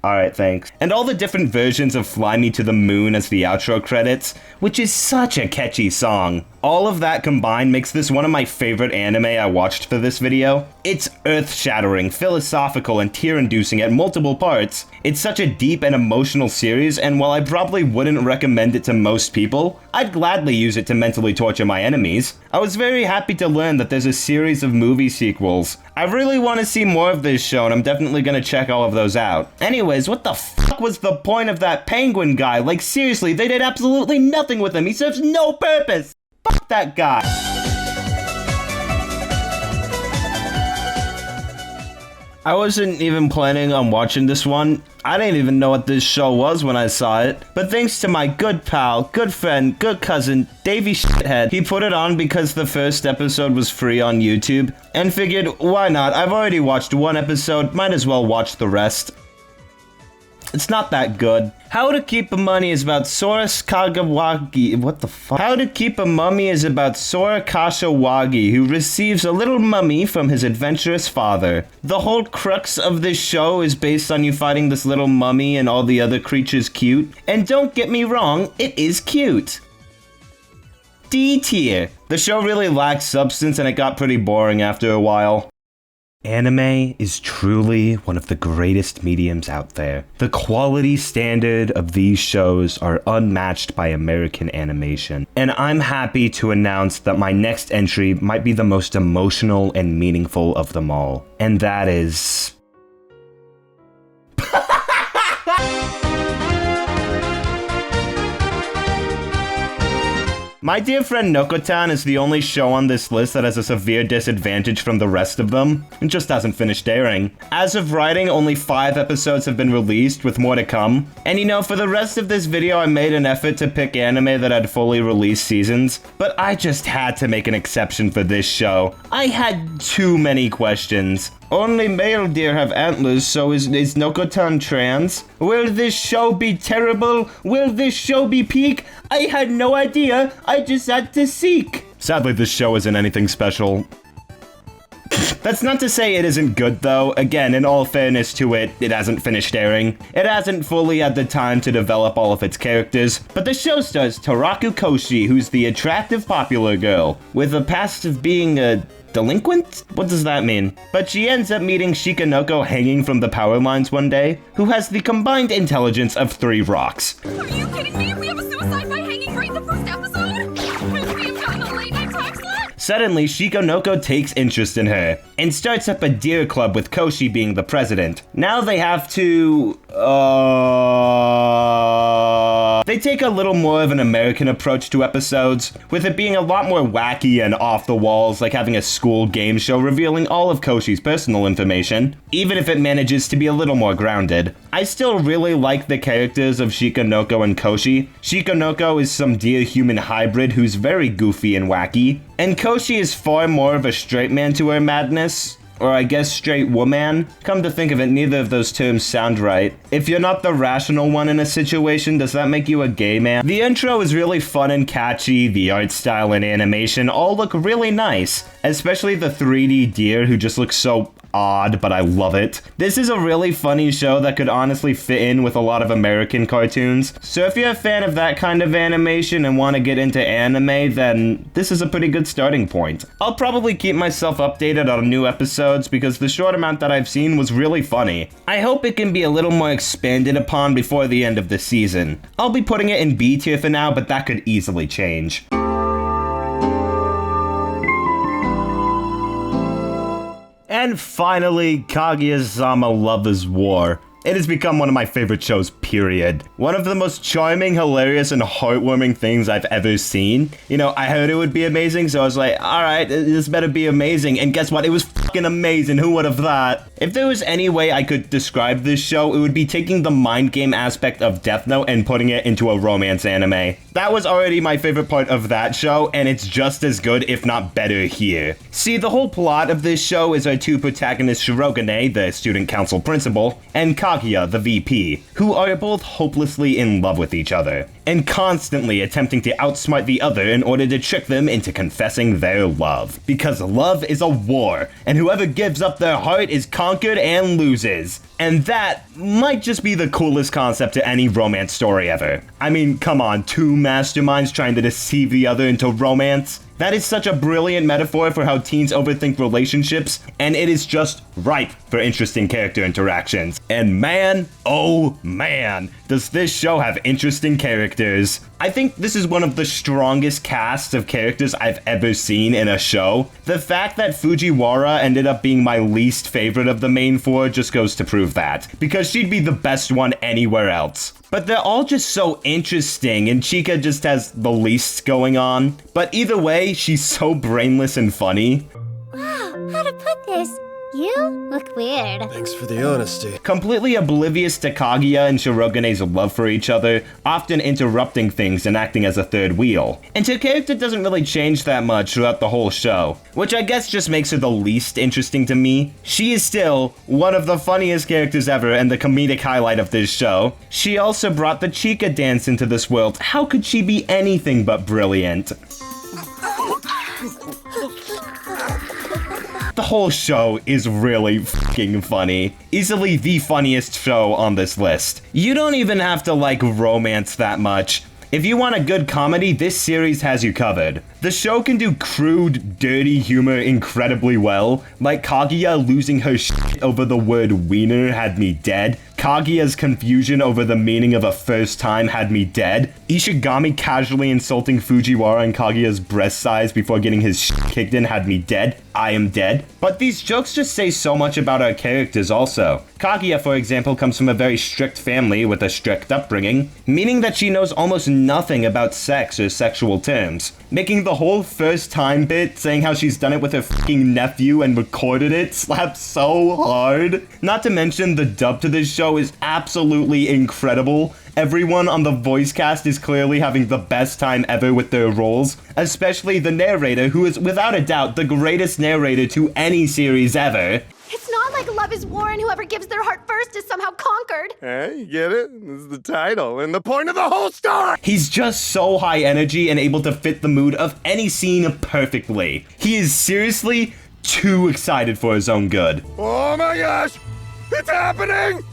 Alright, thanks. And all the different versions of Fly Me to the Moon as the outro credits, which is such a catchy song. All of that combined makes this one of my favorite anime I watched for this video. It's earth-shattering, philosophical, and tear-inducing at multiple parts. It's such a deep and emotional series, and while I probably wouldn't recommend it to most people, I'd gladly use it to mentally torture my enemies. I was very happy to learn that there's a series of movie sequels. I really want to see more of this show, and I'm definitely gonna check all of those out. Anyways, what the fuck was the point of that penguin guy? Like, seriously, they did absolutely nothing with him. He serves no purpose. Fuck that guy. I wasn't even planning on watching this one. I didn't even know what this show was when I saw it. But thanks to my good pal, good friend, good cousin, Davey Shithead, he put it on because the first episode was free on YouTube, and figured, why not? I've already watched one episode, might as well watch the rest. It's not that good. How to Keep a Mummy is about Sora Kagawagi. What the fuck? How to Keep a Mummy is about Sora Kashawagi, who receives a little mummy from his adventurous father. The whole crux of this show is based on you finding this little mummy and all the other creatures cute. And don't get me wrong, it is cute. D tier. The show really lacks substance and it got pretty boring after a while. Anime is truly one of the greatest mediums out there. The quality standard of these shows are unmatched by American animation. And I'm happy to announce that my next entry might be the most emotional and meaningful of them all. And that is... My dear friend Nokotan is the only show on this list that has a severe disadvantage from the rest of them. It just hasn't finished airing. As of writing, only 5 episodes have been released, with more to come. And you know, for the rest of this video, I made an effort to pick anime that had fully released seasons, but I just had to make an exception for this show. I had too many questions. Only male deer have antlers, so is Nokotan trans? Will this show be terrible? Will this show be peak? I had no idea, I just had to seek. Sadly, this show isn't anything special. That's not to say it isn't good though. Again, in all fairness to it, it hasn't finished airing. It hasn't fully had the time to develop all of its characters, but the show stars Taraku Koshi, who's the attractive popular girl, with a past of being a delinquent? What does that mean? But she ends up meeting Shikanoko hanging from the power lines one day, who has the combined intelligence of 3 rocks. Are you kidding me? We have a suicide by hanging right in the first episode? Could we have gotten a late night time slot? Suddenly, Shikanoko takes interest in her, and starts up a deer club with Koshi being the president. Now they have to... They take a little more of an American approach to episodes, with it being a lot more wacky and off the walls, like having a school game show revealing all of Koshi's personal information, even if it manages to be a little more grounded. I still really like the characters of Shikanoko and Koshi. Shikanoko is some deer-human hybrid who's very goofy and wacky, and Koshi is far more of a straight man to her madness. Or I guess straight woman. Come to think of it, neither of those terms sound right. If you're not the rational one in a situation, does that make you a gay man? The intro is really fun and catchy, the art style and animation all look really nice. Especially the 3D deer who just looks so odd, but I love it. This is a really funny show that could honestly fit in with a lot of American cartoons. So if you're a fan of that kind of animation and want to get into anime, then this is a pretty good starting point. I'll probably keep myself updated on new episodes because the short amount that I've seen was really funny. I hope it can be a little more expanded upon before the end of the season. I'll be putting it in B tier for now, but that could easily change. And finally, Kaguya-Sama Love is War. It has become one of my favorite shows, period. One of the most charming, hilarious, and heartwarming things I've ever seen. You know, I heard it would be amazing, so I was like, alright, this better be amazing. And guess what? It was fucking amazing. Who would have thought? If there was any way I could describe this show, it would be taking the mind game aspect of Death Note and putting it into a romance anime. That was already my favorite part of that show, and it's just as good, if not better, here. See, the whole plot of this show is our 2 protagonists, Shirogane, the student council principal, and Kaguya, the VP, who are both hopelessly in love with each other, and constantly attempting to outsmart the other in order to trick them into confessing their love. Because love is a war, and whoever gives up their heart is conquered and loses. And that might just be the coolest concept to any romance story ever. I mean, come on, 2 masterminds trying to deceive the other into romance? That is such a brilliant metaphor for how teens overthink relationships, and it is just ripe for interesting character interactions. And man, oh man, does this show have interesting characters. I think this is one of the strongest casts of characters I've ever seen in a show. The fact that Fujiwara ended up being my least favorite of the main 4 just goes to prove that, because she'd be the best one anywhere else. But they're all just so interesting, and Chika just has the least going on. But either way, she's so brainless and funny. Wow, how to put this? You look weird. Thanks for the honesty. Completely oblivious to Kaguya and Shirogane's love for each other, often interrupting things and acting as a third wheel. And her character doesn't really change that much throughout the whole show, which I guess just makes her the least interesting to me. She is still one of the funniest characters ever and the comedic highlight of this show. She also brought the Chica dance into this world. How could she be anything but brilliant? The whole show is really fucking funny. Easily the funniest show on this list. You don't even have to like romance that much. If you want a good comedy, this series has you covered. The show can do crude, dirty humor incredibly well, like Kaguya losing her shit over the word wiener had me dead. Kaguya's confusion over the meaning of a first time had me dead. Ishigami casually insulting Fujiwara and Kaguya's breast size before getting his shit kicked in had me dead. I am dead. But these jokes just say so much about our characters also. Kaguya, for example, comes from a very strict family with a strict upbringing, meaning that she knows almost nothing about sex or sexual terms, making the whole first time bit saying how she's done it with her fucking nephew and recorded it slap so hard. Not to mention the dub to this show is absolutely incredible. Everyone on the voice cast is clearly having the best time ever with their roles, especially the narrator, who is without a doubt the greatest narrator to any series ever. It's not like love is war and whoever gives their heart first is somehow conquered. Hey, you get it? This is the title and the point of the whole story! He's just so high energy and able to fit the mood of any scene perfectly. He is seriously too excited for his own good. Oh my gosh! It's happening!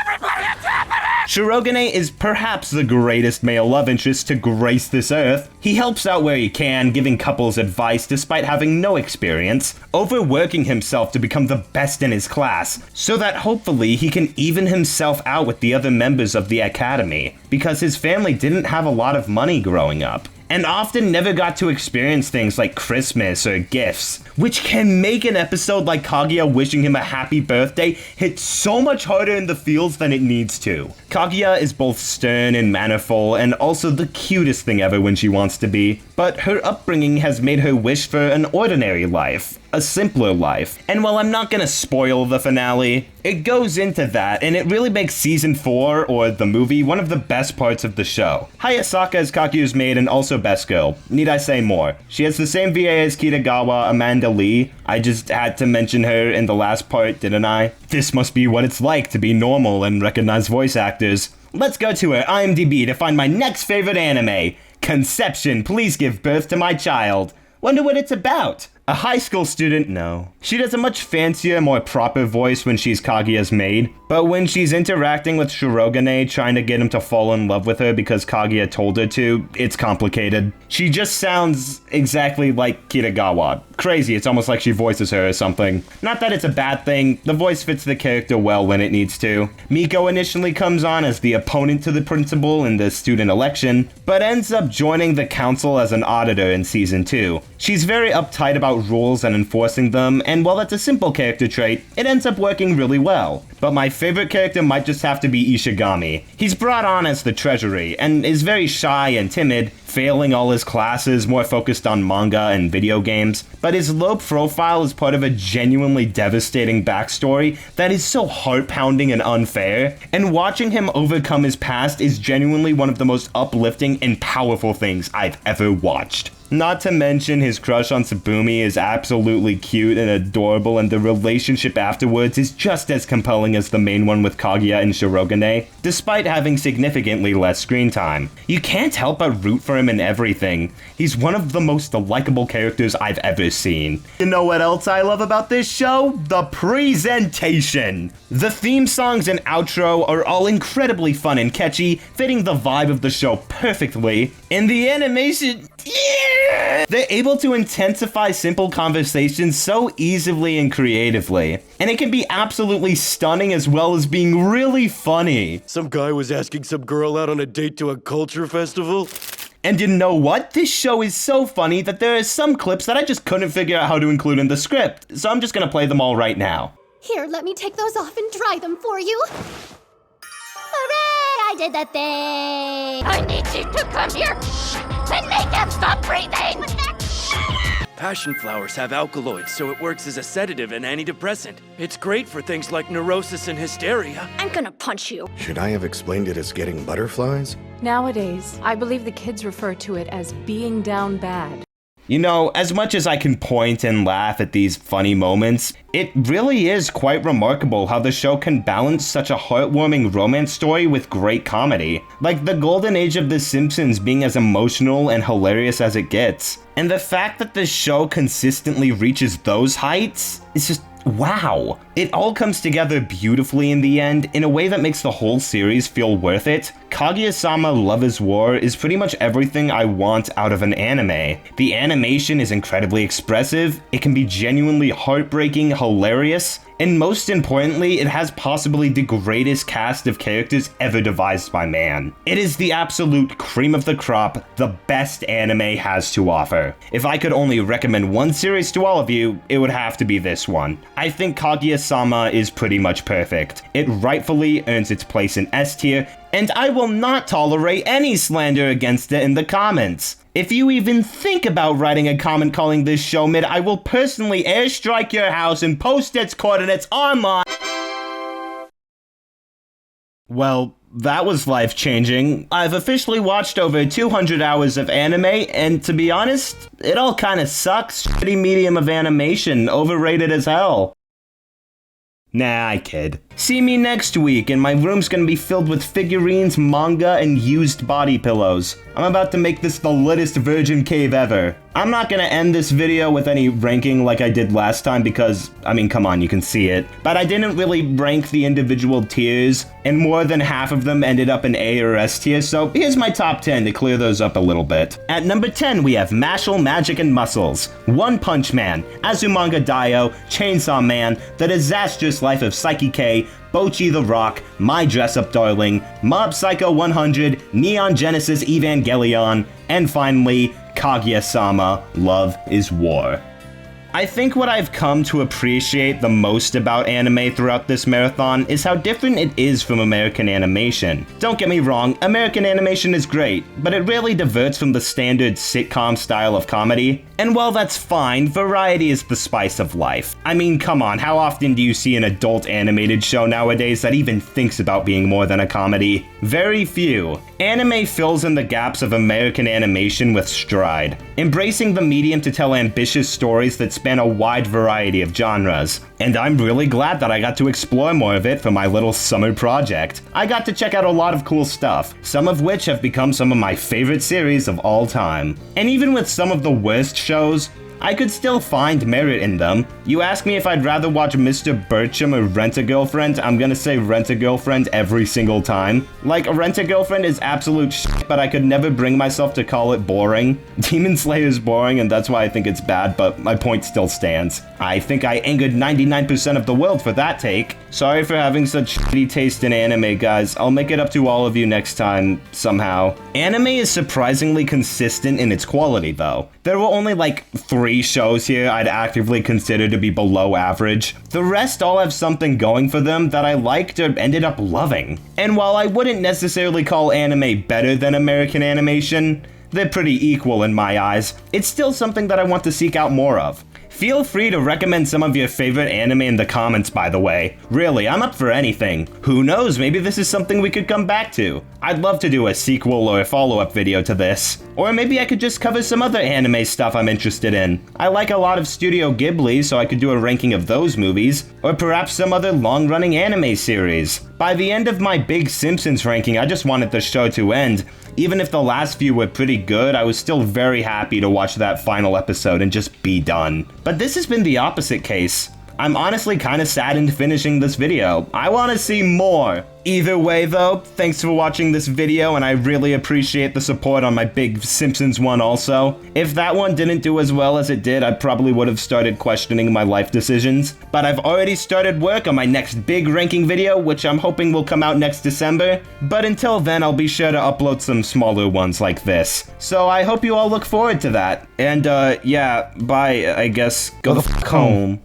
Everybody, it's happening! Shirogane is perhaps the greatest male love interest to grace this earth. He helps out where he can, giving couples advice despite having no experience, overworking himself to become the best in his class, so that hopefully he can even himself out with the other members of the academy, because his family didn't have a lot of money growing up, and often never got to experience things like Christmas or gifts, which can make an episode like Kaguya wishing him a happy birthday hit so much harder in the feels than it needs to. Kaguya is both stern and mannerful, and also the cutest thing ever when she wants to be, but her upbringing has made her wish for an ordinary life, a simpler life. And while I'm not gonna spoil the finale, it goes into that, and it really makes season 4, or the movie, one of the best parts of the show. Hayasaka is Kaguya's maid and also best girl. Need I say more? She has the same VA as Kitagawa, Amanda Lee. I just had to mention her in the last part, didn't I? This must be what it's like to be normal and recognize voice actors. Let's go to her IMDb to find my next favorite anime. Conception, please give birth to my child. Wonder what it's about. A high school student? No. She does a much fancier, more proper voice when she's Kaguya's maid, but when she's interacting with Shirogane, trying to get him to fall in love with her because Kaguya told her to, it's complicated. She just sounds exactly like Kitagawa. Crazy, it's almost like she voices her or something. Not that it's a bad thing, the voice fits the character well when it needs to. Miko initially comes on as the opponent to the principal in the student election, but ends up joining the council as an auditor in season 2. She's very uptight about rules and enforcing them, and while that's a simple character trait, it ends up working really well. But my favorite character might just have to be Ishigami. He's brought on as the treasury, and is very shy and timid, failing all his classes, more focused on manga and video games, but his low profile is part of a genuinely devastating backstory that is so heart-pounding and unfair, and watching him overcome his past is genuinely one of the most uplifting and powerful things I've ever watched. Not to mention his crush on Tsubumi is absolutely cute and adorable, and the relationship afterwards is just as compelling as the main one with Kaguya and Shirogane, despite having significantly less screen time. You can't help but root for him in everything. He's one of the most likable characters I've ever seen. You know what else I love about this show? The presentation! The theme songs and outro are all incredibly fun and catchy, fitting the vibe of the show perfectly, and the animation... yeah! They're able to intensify simple conversations so easily and creatively, and it can be absolutely stunning as well as being really funny. Some guy was asking some girl out on a date to a culture festival. And you know what? This show is so funny that there are some clips that I just couldn't figure out how to include in the script, so I'm just gonna play them all right now. Here, let me take those off and dry them for you. Hooray! I did the thing! I need you to come here and make him stop breathing! passion flowers have alkaloids, so it works as a sedative and antidepressant. It's great for things like neurosis and hysteria. I'm gonna punch you. Should I have explained it as getting butterflies? Nowadays, I believe the kids refer to it as being down bad. You know, as much as I can point and laugh at these funny moments, it really is quite remarkable how the show can balance such a heartwarming romance story with great comedy. Like the golden age of The Simpsons being as emotional and hilarious as it gets. And the fact that the show consistently reaches those heights is just wow. It all comes together beautifully in the end, in a way that makes the whole series feel worth it. Kaguya-Sama Love is War is pretty much everything I want out of an anime. The animation is incredibly expressive, it can be genuinely heartbreaking, hilarious, and most importantly, it has possibly the greatest cast of characters ever devised by man. It is the absolute cream of the crop, the best anime has to offer. If I could only recommend one series to all of you, it would have to be this one. I think Kaguya-Sama is pretty much perfect. It rightfully earns its place in S tier, and I will not tolerate any slander against it in the comments. If you even think about writing a comment calling this show mid, I will personally airstrike your house and post its coordinates online. Well, that was life-changing. I've officially watched over 200 hours of anime, and to be honest, it all kinda sucks. Shitty medium of animation, overrated as hell. Nah, I kid. See me next week, and my room's gonna be filled with figurines, manga, and used body pillows. I'm about to make this the littest virgin cave ever. I'm not gonna end this video with any ranking like I did last time because, I mean, come on, you can see it. But I didn't really rank the individual tiers, and more than half of them ended up in A or S tier, so here's my top 10 to clear those up a little bit. At number 10, we have Mashle, Magic and Muscles, One Punch Man, Azumanga Daioh, Chainsaw Man, The Disastrous Life of Saiki K, Bocchi The Rock, My Dress-Up Darling, Mob Psycho 100, Neon Genesis Evangelion, and finally, Kaguya-Sama Love is War. I think what I've come to appreciate the most about anime throughout this marathon is how different it is from American animation. Don't get me wrong, American animation is great, but it rarely diverts from the standard sitcom style of comedy. And while that's fine, variety is the spice of life. I mean, come on, how often do you see an adult animated show nowadays that even thinks about being more than a comedy? Very few. Anime fills in the gaps of American animation with stride, embracing the medium to tell ambitious stories that span a wide variety of genres. And I'm really glad that I got to explore more of it for my little summer project. I got to check out a lot of cool stuff, some of which have become some of my favorite series of all time. And even with some of the worst shows, I could still find merit in them. You ask me if I'd rather watch Mr. Bircham or Rent-A-Girlfriend, I'm gonna say Rent-A-Girlfriend every single time. Like, Rent-A-Girlfriend is absolute shit, but I could never bring myself to call it boring. Demon Slayer is boring, and that's why I think it's bad, but my point still stands. I think I angered 99% of the world for that take. Sorry for having such shitty taste in anime, guys. I'll make it up to all of you next time, somehow. Anime is surprisingly consistent in its quality, though. There were only like 3 shows here I'd actively consider to be below average. The rest all have something going for them that I liked or ended up loving. And while I wouldn't necessarily call anime better than American animation, they're pretty equal in my eyes. It's still something that I want to seek out more of. Feel free to recommend some of your favorite anime in the comments, by the way. Really, I'm up for anything. Who knows, maybe this is something we could come back to. I'd love to do a sequel or a follow-up video to this. Or maybe I could just cover some other anime stuff I'm interested in. I like a lot of Studio Ghibli, so I could do a ranking of those movies. Or perhaps some other long-running anime series. By the end of my Big Simpsons ranking, I just wanted the show to end. Even if the last few were pretty good, I was still very happy to watch that final episode and just be done. But this has been the opposite case. I'm honestly kinda saddened finishing this video. I wanna see more. Either way though, thanks for watching this video, and I really appreciate the support on my Big Simpsons one also. If that one didn't do as well as it did, I probably would have started questioning my life decisions. But I've already started work on my next big ranking video, which I'm hoping will come out next December. But until then, I'll be sure to upload some smaller ones like this. So I hope you all look forward to that. And yeah, bye, I guess. Go the f*** home.